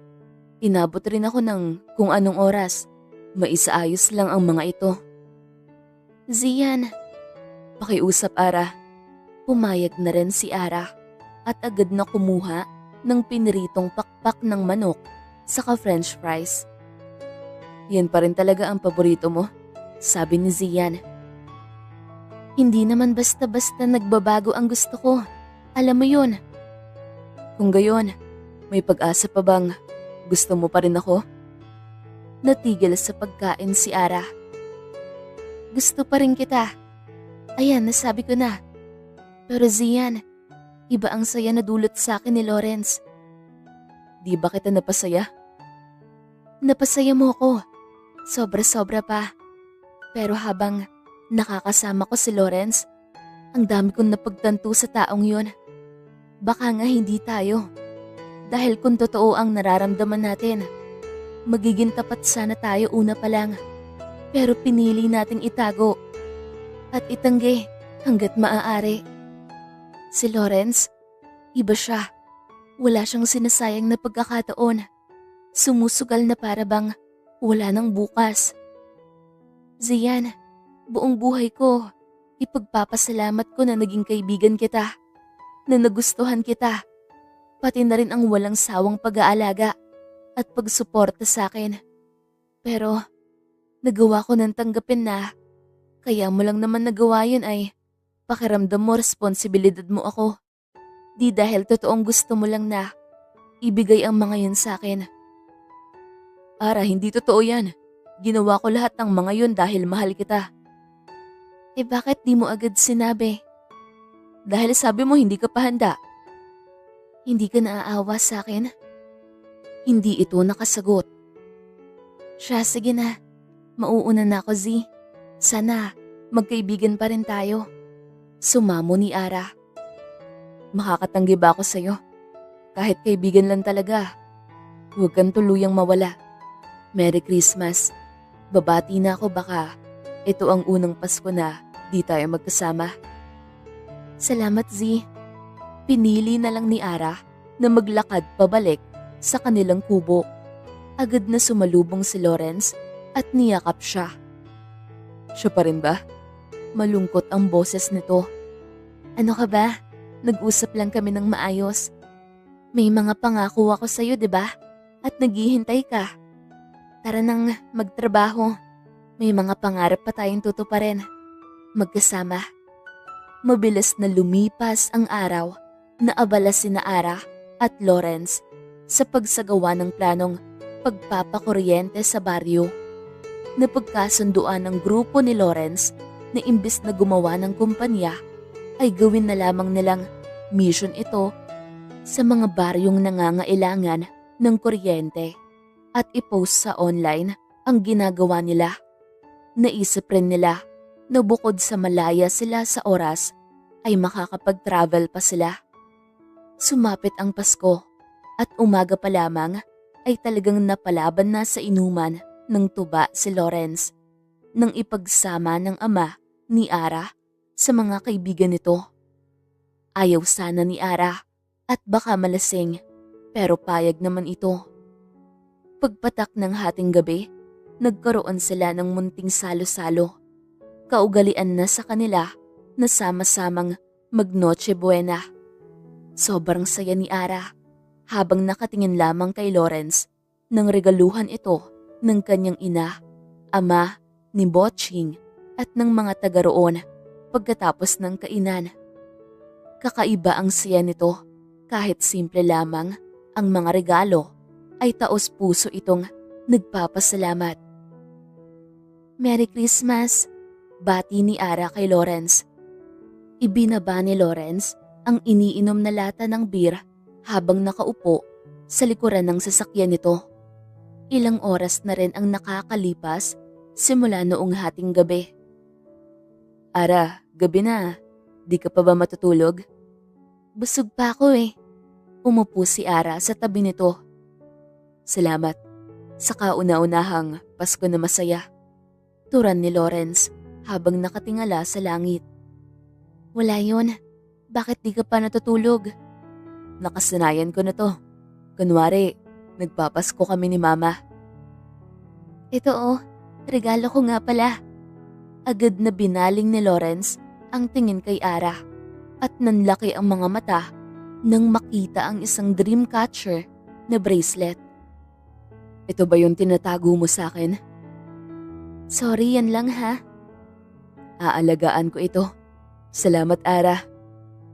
Inabot rin ako ng kung anong oras. Maisaayos lang ang mga ito. Zian. Pakiusap Ara. Pumayag na rin si Ara at agad na kumuha ng piniritong pakpak ng manok saka french fries. Yan pa rin talaga ang paborito mo? Sabi ni Zian. Hindi naman basta-basta nagbabago ang gusto ko. Alam mo yun. Kung gayon, may pag-asa pa bang gusto mo pa rin ako? Natigil sa pagkain si Ara. Gusto pa rin kita. Ayan, nasabi ko na. Pero Zian, iba ang saya na dulot sa akin ni Lawrence. Di ba kita napasaya? Napasaya mo ko. Sobra-sobra pa. Pero habang nakakasama ko si Lawrence, ang dami kong napagtanto sa taong yun. Baka nga hindi tayo. Dahil kung totoo ang nararamdaman natin, magiging tapat sana tayo una pa lang. Pero pinili nating itago at itanggi hanggat maaari. Si Lawrence, iba siya. Wala siyang sinasayang na pagkakataon. Sumusugal na para bang wala nang bukas. Zian, buong buhay ko, ipagpapasalamat ko na naging kaibigan kita, na nagustuhan kita, pati na rin ang walang sawang pag-aalaga at pagsuporta sa akin. Pero nagawa ko ng tanggapin na kaya mo lang naman nagawa yun ay pakiramdam mo responsibilidad mo ako. Di dahil totoong gusto mo lang na ibigay ang mga yun sa akin. Ara, hindi totoo yan. Ginawa ko lahat ng mga yun dahil mahal kita. Eh bakit di mo agad sinabi? Dahil sabi mo hindi ka pa handa. Hindi ka naaawa sa akin? Hindi ito nakasagot. Siya, sige na. Mauuna na ako, Z. Sana magkaibigan pa rin tayo. Sumamo ni Ara. Makakatanggi ba ako sa'yo? Kahit kaibigan lang talaga. Huwag kang tuluyang mawala. Merry Christmas. Babati na ako baka ito ang unang Pasko na di tayo magkasama. Salamat, Z. Pinili na lang ni Ara na maglakad pabalik sa kanilang kubo. Agad na sumalubong si Lawrence at niyakap siya. Siya pa rin ba? Malungkot ang boses nito. Ano ka ba? Nag-usap lang kami ng maayos. May mga pangako ako sa'yo, di ba? At naghihintay ka. Tara nang magtrabaho. May mga pangarap pa tayong tutuparin. Magkasama. Mabilis na lumipas ang araw na abala sina Ara at Lawrence sa pagsagawa ng planong pagpapakuryente sa baryo. Napagkasunduan ng grupo ni Lawrence na imbis na gumawa ng kumpanya ay gawin na lamang nilang mission ito sa mga baryong nangangailangan ng kuryente at i-post sa online ang ginagawa nila. Naisip rin nila na bukod sa malaya sila sa oras ay makakapag-travel pa sila. Sumapit ang Pasko at umaga pa lamang ay talagang napalaban na sa inuman ng tuba si Lawrence nang ipagsama ng ama ni Ara sa mga kaibigan nito. Ayaw sana ni Ara at baka malasing pero payag naman ito. Pagpatak ng hating gabi, nagkaroon sila ng munting salo-salo. Kaugalian na sa kanila na sama-samang mag-Noche Buena. Sobrang saya ni Ara habang nakatingin lamang kay Lawrence nang regaluhan ito ng kanyang ina, ama, ni Botching at ng mga taga roon pagkatapos ng kainan. Kakaiba ang siya nito kahit simple lamang ang mga regalo ay taos puso itong nagpapasalamat. Merry Christmas! Bati ni Ara kay Lawrence. Ibinaba ni Lawrence ang iniinom na lata ng beer habang nakaupo sa likuran ng sasakyan nito. Ilang oras na rin ang nakakalipas simula noong hating gabi. Ara, gabi na. Di ka pa ba matutulog? Busog pa ako eh. Umupo si Ara sa tabi nito. Salamat. Sa kauna-unahang Pasko na masaya. Turan ni Lawrence habang nakatingala sa langit. Wala yun. Bakit di ka pa natutulog? Nakasanayan ko na to. Kunwari, nagpapasko kami ni Mama. Ito oh, regalo ko nga pala. Agad na binaling ni Lawrence ang tingin kay Ara at nanlaki ang mga mata nang makita ang isang dream catcher na bracelet. Ito ba yung tinatago mo sa akin? Sorry, yan lang ha. Aalagaan ko ito. Salamat, Ara.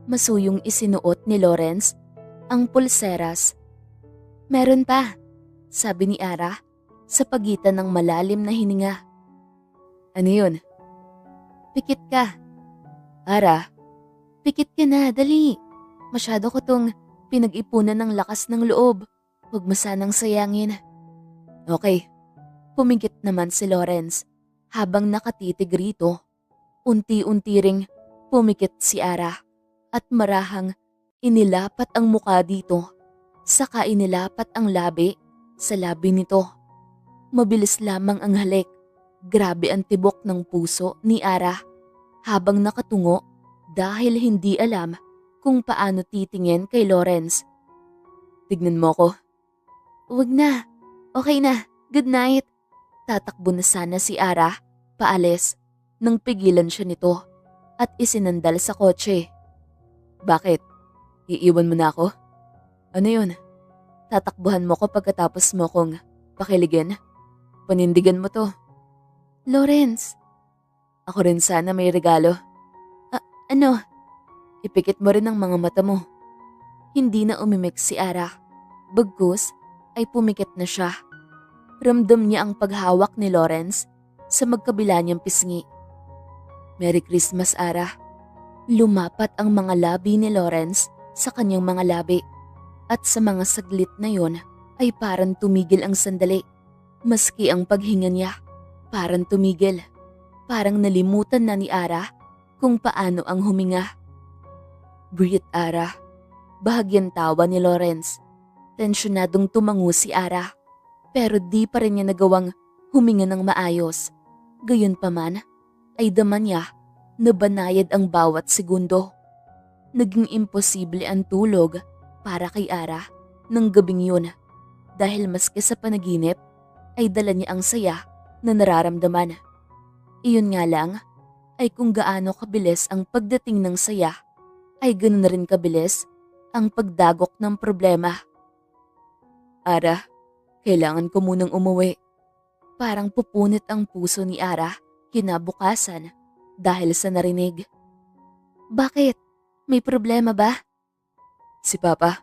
Masuyong isinuot ni Lawrence ang pulseras. Meron pa, sabi ni Ara sa pagitan ng malalim na hininga. Ano yun? Pikit ka. Ara, pikit ka na, dali. Masyado ko tong pinag-ipunan ng lakas ng loob. Huwag mo sanang sayangin. Okay. Pumikit naman si Lawrence habang nakatitig rito. Unti-unti ring pumikit si Ara at marahang inilapat ang muka dito. Saka inilapat ang labi sa labi nito. Mabilis lamang ang halik. Grabe ang tibok ng puso ni Ara habang nakatungo dahil hindi alam kung paano titingin kay Lawrence. Tignan mo ko. Huwag na. Okay na. Good night. Tatakbo na sana si Ara paalis nang pigilan siya nito at isinandal sa kotse. Bakit? Iiwan mo na ako? Ano yun? Tatakbuhan mo ko pagkatapos mo kong pakiligin? Panindigan mo to. Lawrence. Ako rin sana may regalo. Ano? Ipikit mo rin ang mga mata mo. Hindi na umimik si Ara. Bagkus ay pumikit na siya. Ramdam niya ang paghawak ni Lawrence sa magkabila niyang pisngi. Merry Christmas, Ara. Lumapat ang mga labi ni Lawrence sa kanyang mga labi at sa mga saglit na yon ay parang tumigil ang sandali. Maski ang paghinga niya, parang tumigil. Parang nalimutan na ni Ara kung paano ang huminga. Breathe, Ara. Bahagyang tawa ni Lawrence. Tensyonadong tumango si Ara. Pero di pa rin niya nagawang huminga ng maayos. Gayunpaman, ay dama niya na banayad ang bawat segundo. Naging imposible ang tulog para kay Ara ng gabing yun dahil maski sa panaginip ay dala niya ang saya na nararamdaman. Iyon nga lang ay kung gaano kabilis ang pagdating ng saya ay ganoon na rin kabilis ang pagdagok ng problema. Ara, kailangan ko munang umuwi. Parang pupunit ang puso ni Ara kinabukasan dahil sa narinig. Bakit? May problema ba? Si Papa,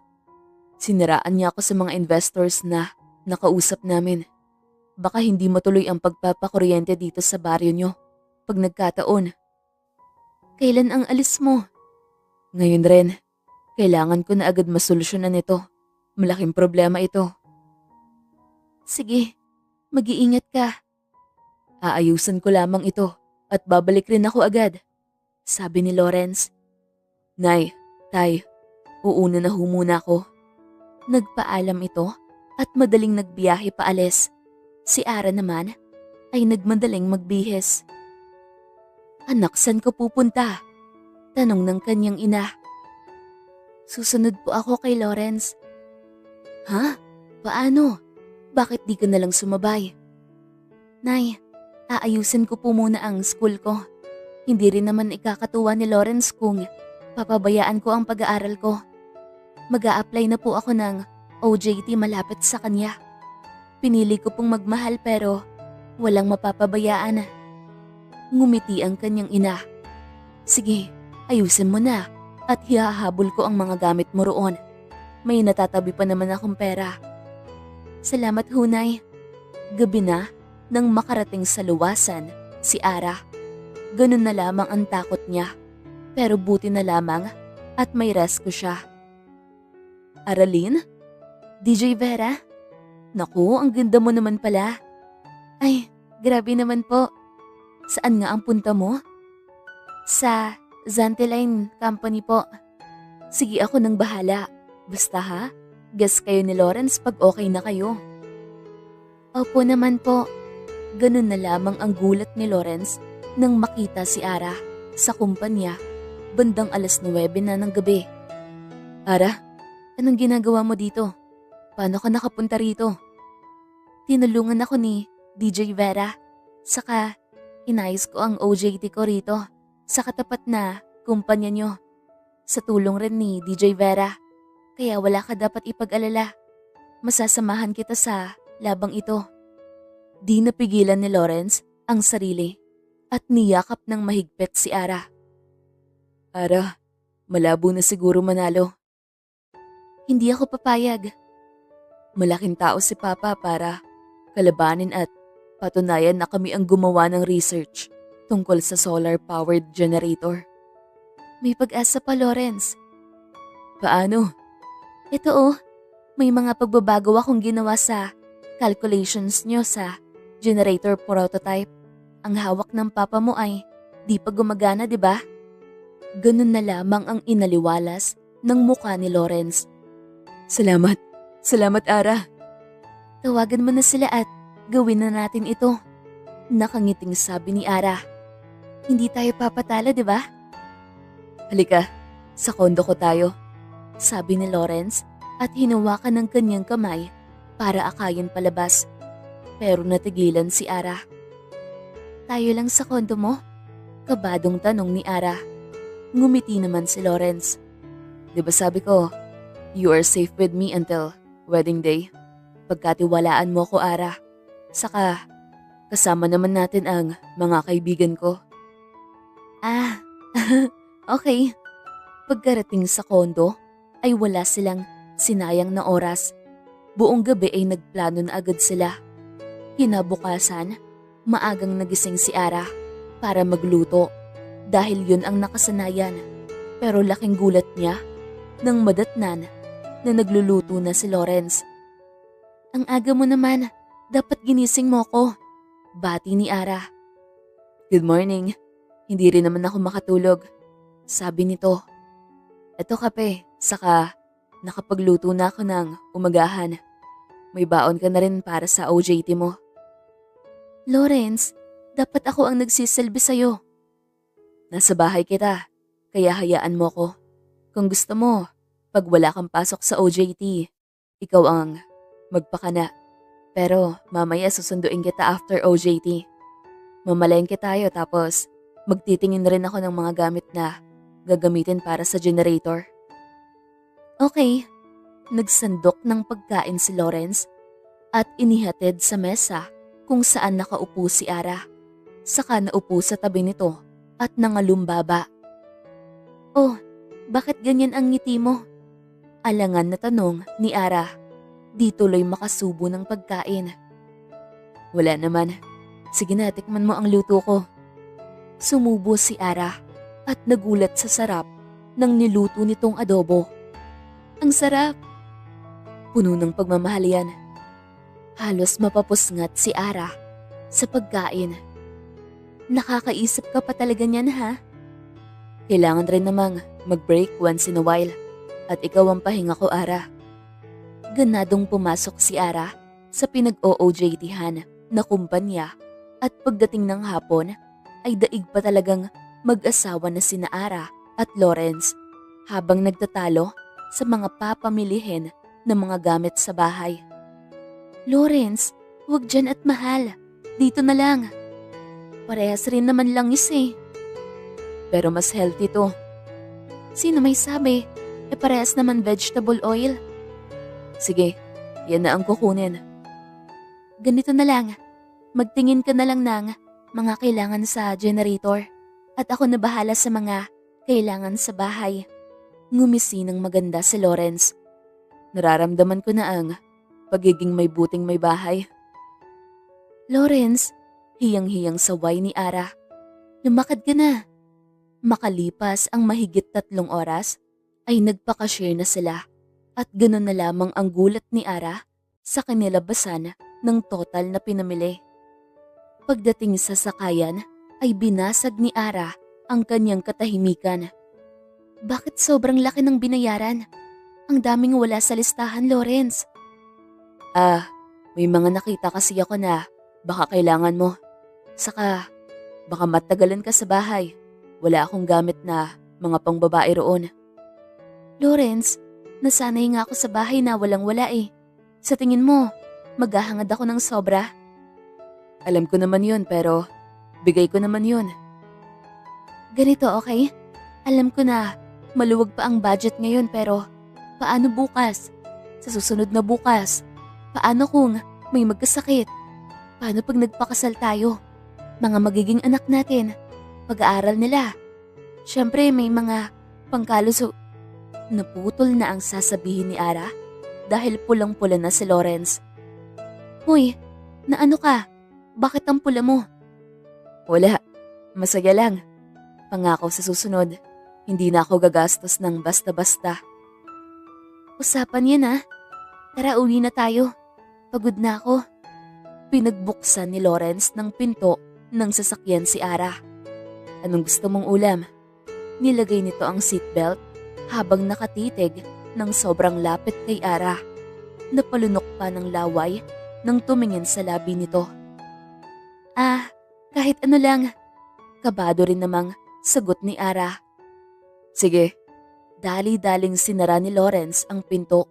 siniraan niya ako sa mga investors na nakausap namin. Baka hindi matuloy ang pagpapakuryente dito sa baryo nyo pag nagkataon. Kailan ang alis mo? Ngayon rin. Kailangan ko na agad masolusyonan ito. Malaking problema ito. Sige, mag-iingat ka. Aayusan ko lamang ito at babalik rin ako agad, sabi ni Lawrence. Nay, Tay, uuna na muna ako. Nagpaalam ito at madaling nagbiyahe paalis. Si Ara naman ay nagmadaling magbihis. Anak, saan ka pupunta? Tanong ng kanyang ina. Susunod po ako kay Lawrence. Ha? Paano? Bakit di ka nalang sumabay? Nay, aayusin ko po muna ang school ko. Hindi rin naman ikakatuwa ni Lawrence kung papabayaan ko ang pag-aaral ko. Mag-a-apply na po ako ng OJT malapit sa kanya. Pinili ko pong magmahal pero walang mapapabayaan. Ngumiti ang kanyang ina. Sige, ayusin mo na at hihahabol ko ang mga gamit mo roon. May natatabi pa naman akong pera. Salamat hunay. Gabi na nang makarating sa luwasan si Ara. Ganun na lamang ang takot niya. Pero buti na lamang at may rescue siya. Aralyn? DJ Vera? Naku, ang ganda mo naman pala. Ay, grabe naman po. Saan nga ang punta mo? Sa Zanteline Company po. Sige, ako nang bahala. Basta ha, guess kayo ni Lawrence pag okay na kayo. Opo naman po. Ganun na lamang ang gulat ni Lawrence nang makita si Ara sa kumpanya bandang 9:00 na ng gabi. Ara, anong ginagawa mo dito? Paano ka nakapunta rito? Tinulungan ako ni DJ Vera. Saka inayos ko ang OJT ko rito sa katapat na kumpanya nyo. Sa tulong rin ni DJ Vera. Kaya wala ka dapat ipag-alala. Masasamahan kita sa labang ito. Di napigilan ni Lawrence ang sarili at niyakap ng mahigpit si Ara. Ara, malabo na siguro manalo. Hindi ako papayag. Malaking tao si Papa para kalabanin at patunayan na kami ang gumawa ng research tungkol sa solar-powered generator. May pag-asa pa, Lawrence. Paano? Ito may mga pagbabago akong ginawa sa calculations nyo sa generator prototype. Ang hawak ng Papa mo ay di pa gumagana, di ba? Ganun na lamang ang inaliwalas ng mukha ni Lawrence. Salamat. Salamat, Ara. Tawagan mo na sila at gawin na natin ito. Nakangiting sabi ni Ara. Hindi tayo papatalo, di ba? Halika, sa kondo ko tayo. Sabi ni Lawrence at hinawakan ng kanyang kamay para akayin palabas. Pero natigilan si Ara. Tayo lang sa kondo mo? Kabadong tanong ni Ara. Ngumiti naman si Lawrence. Di ba sabi ko, you are safe with me until wedding day. Pagkatiwalaan mo ko, Ara. Saka, kasama naman natin ang mga kaibigan ko. Ah, okay. Pagkarating sa kondo, ay wala silang sinayang na oras. Buong gabi ay nagplano na agad sila. Kinabukasan, maagang nagising si Ara para magluto dahil yun ang nakasanayan. Pero laking gulat niya nang madatnan na nagluluto na si Lawrence. Ang aga mo naman, dapat ginising mo ko. Bati ni Ara. Good morning. Hindi rin naman ako makatulog. Sabi nito. Eto kape, saka nakapagluto na ako ng umagahan. May baon ka na rin para sa OJT mo. Lawrence, dapat ako ang nagsisilbi sa'yo. Nasa bahay kita, kaya hayaan mo ko. Kung gusto mo, pag wala kang pasok sa OJT, ikaw ang magpakana. Pero mamaya susunduin kita after OJT. Mamalengke tayo tapos magtitingin rin ako ng mga gamit na gagamitin para sa generator. Okay, nagsandok ng pagkain si Lawrence at inihatid sa mesa kung saan nakaupo si Ara. Saka naupo sa tabi nito at nangalumbaba. Oh, bakit ganyan ang ngiti mo? Alangan na tanong ni Ara. Di tuloy makasubo ng pagkain. Wala naman. Sige na, tikman mo ang luto ko. Sumubo si Ara at nagulat sa sarap ng niluto nitong adobo. Ang sarap! Puno ng pagmamahal yan. Halos mapapusngat si Ara sa pagkain. Nakakaisip ka pa talaga niyan ha? Kailangan rin namang mag-break once in a while at ikaw ang pahinga ko, Ara. Ganadong pumasok si Ara sa pinag-OOJT-han na kumpanya at pagdating ng hapon ay daig pa talagang mag-asawa na sina Ara at Lawrence habang nagtatalo sa mga papamilihin ng mga gamit sa bahay. Lawrence, wag dyan at mahal. Dito na lang. Parehas rin naman lang eh. Pero mas healthy to. Sino may sabi? Parehas naman vegetable oil. Sige, yan na ang kukunin. Ganito na lang. Magtingin ka na lang ng mga kailangan sa generator at ako na bahala sa mga kailangan sa bahay. Ngumisi ng maganda si Lawrence. Nararamdaman ko na ang pagiging may buting may bahay. Lawrence, hiyang-hiyang saway ni Ara. Lumakad ka na. Makalipas ang mahigit 3 oras ay nagpakashare na sila at ganoon na lamang ang gulat ni Ara sa kanilabasan ng total na pinamili. Pagdating sa sakayan ay binasag ni Ara ang kanyang katahimikan. Bakit sobrang laki ng binayaran? Ang daming wala sa listahan, Lawrence. May mga nakita kasi ako na baka kailangan mo. Saka, baka matagalan ka sa bahay. Wala akong gamit na mga pangbabae roon. Lawrence, nasanay nga ako sa bahay na walang-wala eh. Sa tingin mo, maghahangad ako ng sobra? Alam ko naman yun pero bigay ko naman yun. Ganito, okay? Alam ko na maluwag pa ang budget ngayon pero paano bukas? Sa susunod na bukas? Paano kung may magkasakit? Paano pag nagpakasal tayo? Mga magiging anak natin, pag-aaral nila. Siyempre may mga pangkaluso. Naputol na ang sasabihin ni Ara dahil pulang-pula na si Lawrence. Hoy, naano ka? Bakit ang pula mo? Wala, masaya lang. Pangako sa susunod, hindi na ako gagastos ng basta-basta. Usapan yan ah. Tara, uwi na tayo. Pagod na ako. Pinagbuksan ni Lawrence ng pinto ng sasakyan si Ara. Anong gusto mong ulam? Nilagay nito ang seatbelt habang nakatitig ng sobrang lapit kay Ara. Napalunok pa ng laway nang tumingin sa labi nito. Kahit ano lang. Kabado rin namang sagot ni Ara. Sige, dali-daling sinara ni Lawrence ang pinto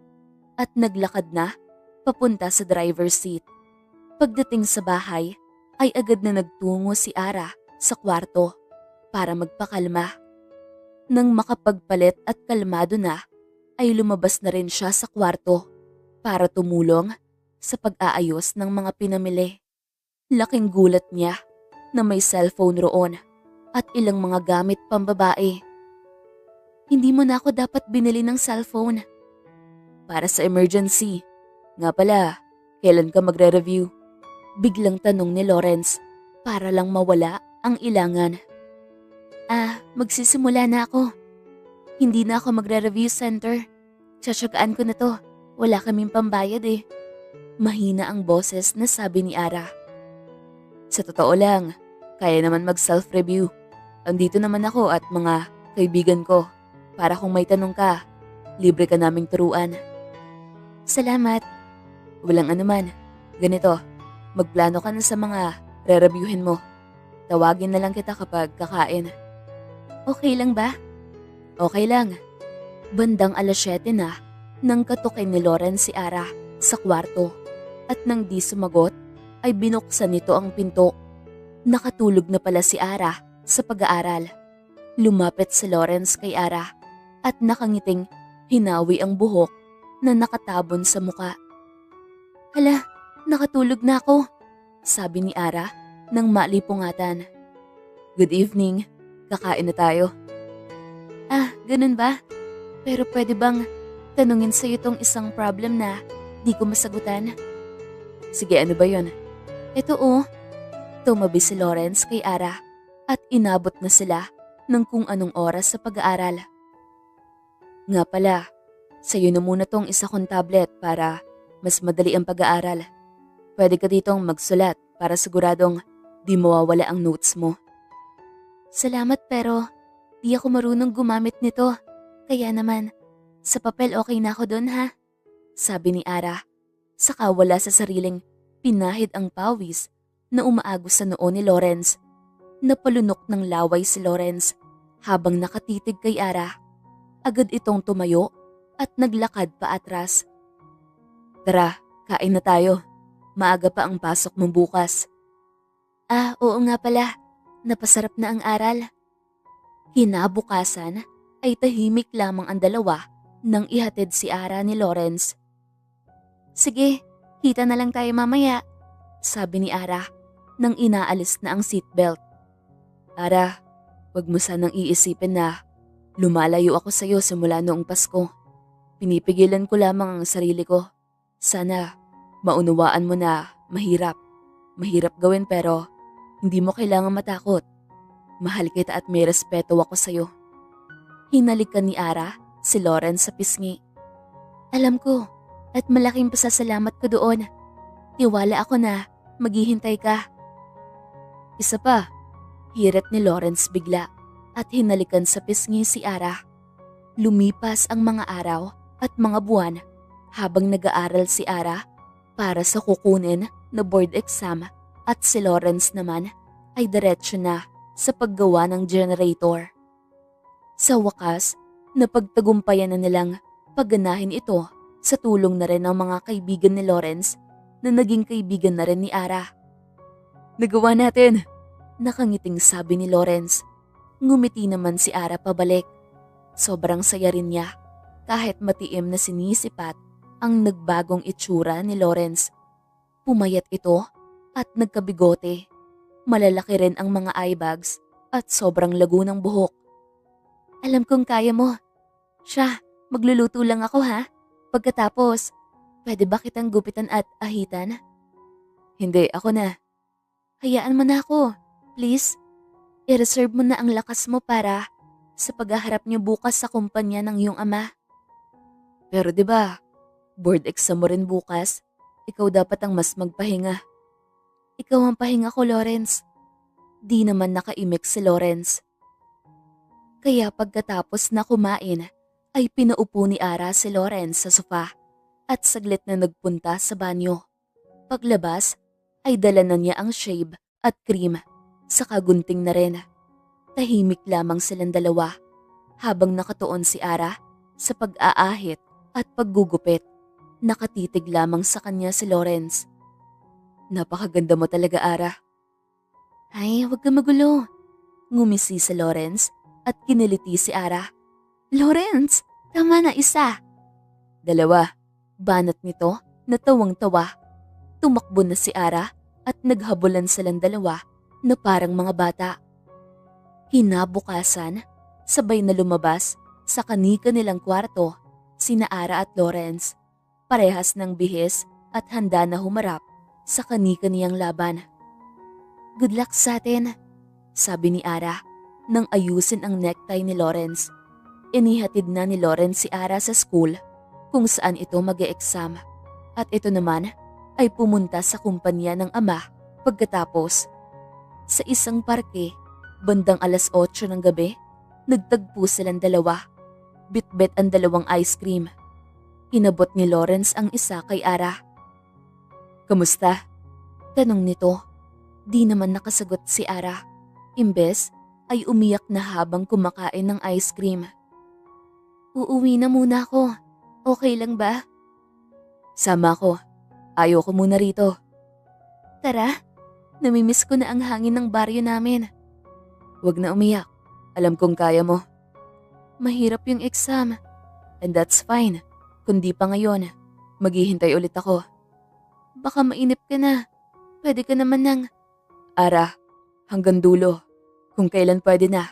at naglakad na papunta sa driver's seat. Pagdating sa bahay ay agad na nagtungo si Ara sa kwarto para magpakalma. Nang makapagpalit at kalmado na, ay lumabas na rin siya sa kwarto para tumulong sa pag-aayos ng mga pinamili. Laking gulat niya na may cellphone roon at ilang mga gamit pambabae. Hindi mo na ako dapat binili ng cellphone. Para sa emergency. Nga pala, kailan ka magre-review? Biglang tanong ni Lawrence para lang mawala ang ilangan. Magsisimula na ako. Hindi na ako magre-review center. Tsatsagaan ko na to. Wala kaming pambayad eh. Mahina ang boses na sabi ni Ara. Sa totoo lang, kaya naman mag-self-review. Andito naman ako at mga kaibigan ko para kung may tanong ka, libre ka naming turuan. Salamat. Walang anuman. Ganito, magplano ka na sa mga re-reviewin mo. Tawagin na lang kita kapag kakain. Okay lang ba? Okay lang. Bandang 7:00 na nang katukin ni Lawrence si Ara sa kwarto at nang di sumagot ay binuksan nito ang pinto. Nakatulog na pala si Ara sa pag-aaral. Lumapit si Lawrence kay Ara at nakangiting hinawi ang buhok na nakatabon sa muka. "Hala, nakatulog na ako," sabi ni Ara nang malipungatan. "Good evening, kakain na tayo." "Ah, ganun ba? Pero pwede bang tanungin sa'yo tong isang problem na di ko masagutan?" "Sige, ano ba yon?" "Ito oh." Tumabi si Lawrence kay Ara at inabot na sila ng kung anong oras sa pag-aaral. "Nga pala, sa'yo na muna tong isa kong tablet para mas madali ang pag-aaral. Pwede ka ditong magsulat para siguradong di mawawala ang notes mo." "Salamat pero di ako marunong gumamit nito. Kaya naman, sa papel okay na ako dun ha," sabi ni Ara. Saka wala sa sariling pinahid ang pawis na umaagos sa noo ni Lawrence. Napalunok ng laway si Lawrence habang nakatitig kay Ara. Agad itong tumayo at naglakad pa atras. "Tara, kain na tayo. Maaga pa ang pasok mo bukas." "Ah, oo nga pala. Napasarap na ang aral." Kinabukasan ay tahimik lamang ang dalawa nang ihatid si Ara ni Lawrence. "Sige, kita na lang tayo mamaya," sabi ni Ara nang inaalis na ang seatbelt. "Ara, wag mo sanang iisipin na lumalayo ako sa iyo simula noong Pasko. Pinipigilan ko lamang ang sarili ko. Sana maunawaan mo na mahirap. Mahirap gawin pero hindi mo kailangang matakot. Mahal kita at may respeto ako sa iyo." Hinalikan ni Ara si Lawrence sa pisngi. "Alam ko at malaking pasasalamat ko doon. Tiwala ako na maghihintay ka." "Isa pa," hirit ni Lawrence bigla at hinalikan sa pisngi si Ara. Lumipas ang mga araw at mga buwan habang nag-aaral si Ara para sa kukunin na board exam at si Lawrence naman ay diretso na sa paggawa ng generator. Sa wakas, napagtagumpayan na nilang pagganahin ito sa tulong na rin ng mga kaibigan ni Lawrence na naging kaibigan na rin ni Ara. "Nagawa natin!" Nakangiting sabi ni Lawrence. Ngumiti naman si Ara pabalik. Sobrang saya rin niya kahit matiim na sinisipat ang nagbagong itsura ni Lawrence. Pumayat ito at nagkabigote. Malalaki rin ang mga eyebags at sobrang lago ng buhok. "Alam kong kaya mo. Siya, magluluto lang ako ha. Pagkatapos, pwede ba kitang gupitan at ahitan?" "Hindi, ako na." "Hayaan mo na ako, please. I-reserve mo na ang lakas mo para sa paghaharap niyo bukas sa kumpanya ng iyong ama." "Pero 'di ba, board exam mo rin bukas. Ikaw dapat ang mas magpahinga." "Ikaw ang pahinga ko, Lawrence." Di naman nakaimik si Lawrence. Kaya pagkatapos na kumain, ay pinaupo ni Ara si Lawrence sa sofa at saglit na nagpunta sa banyo. Paglabas, ay dala na niya ang shave at cream, saka gunting na rin. Tahimik lamang silang dalawa habang nakatuon si Ara sa pag-aahit at paggugupit. Nakatitig lamang sa kanya si Lawrence. "Napakaganda mo talaga, Ara." "Ay, huwag ka magulo." Ngumisi si Lawrence at kiniliti si Ara. "Lawrence, tama na isa." "Dalawa." Banat nito na tawang-tawa. Tumakbo na si Ara at naghabulan silang dalawa na parang mga bata. Kinabukasan, sabay na lumabas sa kani-kanilang kwarto sina Ara at Lawrence. Parehas ng bihis at handa na humarap sa kani-kaniyang laban. "Good luck sa atin," sabi ni Ara nang ayusin ang necktie ni Lawrence. Inihatid na ni Lawrence si Ara sa school kung saan ito mag-e-exam at ito naman ay pumunta sa kumpanya ng ama pagkatapos. Sa isang parke, bandang 8:00 ng gabi, nagtagpo silang dalawa. Bitbit ang dalawang ice cream. Inabot ni Lawrence ang isa kay Ara. "Kamusta?" tanong nito. Di naman nakasagot si Ara. Imbes ay umiyak na habang kumakain ng ice cream. Uuwi na muna ako. Okay lang ba? Sama ko. Ayoko muna rito. Tara, namimiss ko na ang hangin ng baryo namin. Huwag na umiyak. Alam kong kaya mo. Mahirap yung exam. And that's fine. Kundi pa ngayon, maghihintay ulit ako. Baka mainip ka na. Pwede ka naman ng… Ara, hanggang dulo. Kung kailan pwede na.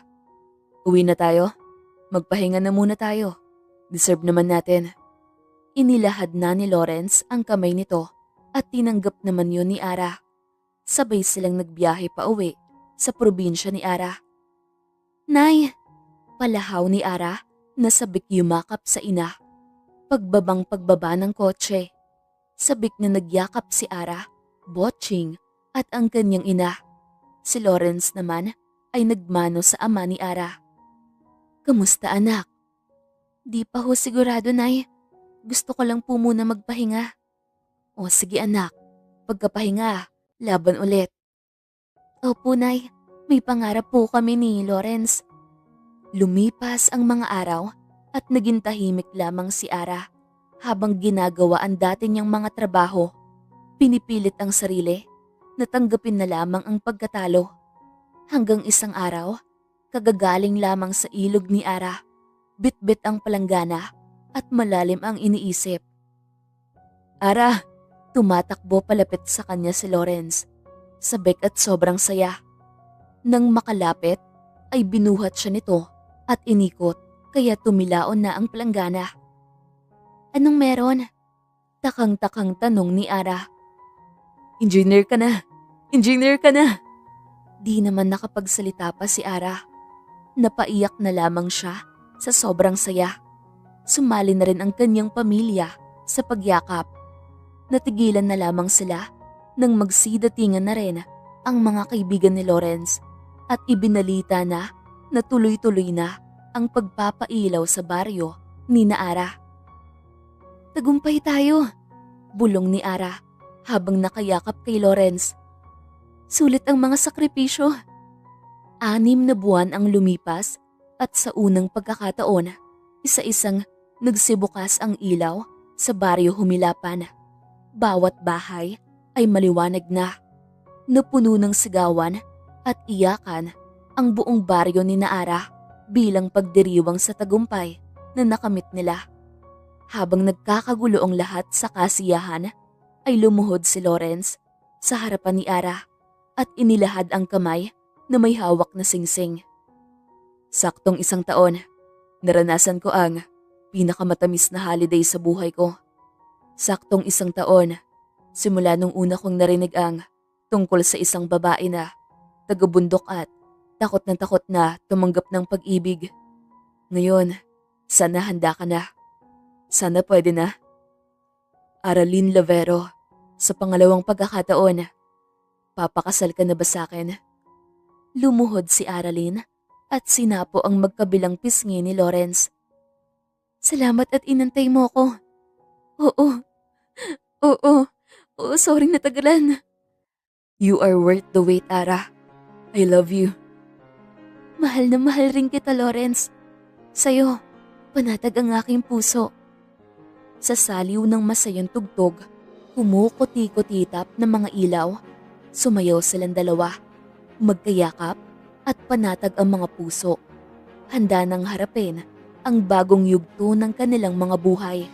Uwi na tayo? Magpahinga na muna tayo. Deserve naman natin. Inilahad na ni Lawrence ang kamay nito at tinanggap naman yun ni Ara. Sabay silang nagbiyahe pa uwi sa probinsya ni Ara. Nay! Palahaw ni Ara na sabik yumakap sa ina. Pagbaba ng kotse. Sabik na nagyakap si Ara, Botching at ang kanyang ina. Si Lawrence naman ay nagmano sa ama ni Ara. Kamusta anak? Di pa ho sigurado, Nay. Gusto ko lang po muna magpahinga. O sige anak, pagkapahinga, laban ulit. Opo Nay, may pangarap po kami ni Lawrence. Lumipas ang mga araw at naging tahimik lamang si Ara habang ginagawa ang dati niyang mga trabaho. Pinipilit ang sarili, natanggapin na lamang ang pagkatalo. Hanggang isang araw, kagagaling lamang sa ilog ni Ara, bitbit ang palanggana at malalim ang iniisip. Ara, tumatakbo palapit sa kanya si Lawrence, sabik at sobrang saya. Nang makalapit, ay binuhat siya nito at inikot kaya tumilaon na ang palanggana. Anong meron? Takang-takang tanong ni Ara. Engineer ka na! Engineer ka na! Di naman nakapagsalita pa si Ara. Napaiyak na lamang siya sa sobrang saya. Sumali na rin ang kanyang pamilya sa pagyakap. Natigilan na lamang sila nang magsidatingan na rin ang mga kaibigan ni Lawrence at ibinalita na tuloy-tuloy na ang pagpapailaw sa baryo ni Ara. Tagumpay tayo, bulong ni Ara habang nakayakap kay Lawrence. Sulit ang mga sakripisyo. 6 na buwan ang lumipas at sa unang pagkakataon, isa-isang nagsibukas ang ilaw sa baryo Humilapan. Bawat bahay ay maliwanag na. Napuno ng sigawan at iyakan ang buong baryo ni Ara bilang pagdiriwang sa tagumpay na nakamit nila. Habang nagkakagulo ang lahat sa kasiyahan, ay lumuhod si Lawrence sa harapan ni Ara at inilahad ang kamay na may hawak na singsing. Saktong 1 taon, naranasan ko ang pinakamatamis na holiday sa buhay ko. Saktong 1 taon, simula nung una kong narinig ang tungkol sa isang babae na taga-bundok at takot na tumanggap ng pag-ibig. Ngayon, sana handa ka na. Sana pwede na. Aralyn Lavero, sa pangalawang pagkakataon, papakasal ka na ba sa akin? Lumuhod si Aralyn at sinapo ang magkabilang pisngi ni Lawrence. Salamat at inantay mo ko. Oo, sorry na tagalan. You are worth the wait, Ara. I love you. Mahal na mahal rin kita, Lawrence. Sa'yo, panatag ang aking puso. Sa saliw ng masayang tugtog, kumukuti-kutitap ng mga ilaw, sumayaw silang dalawa, magkayakap at panatag ang mga puso. Handa nang harapin ang bagong yugto ng kanilang mga buhay.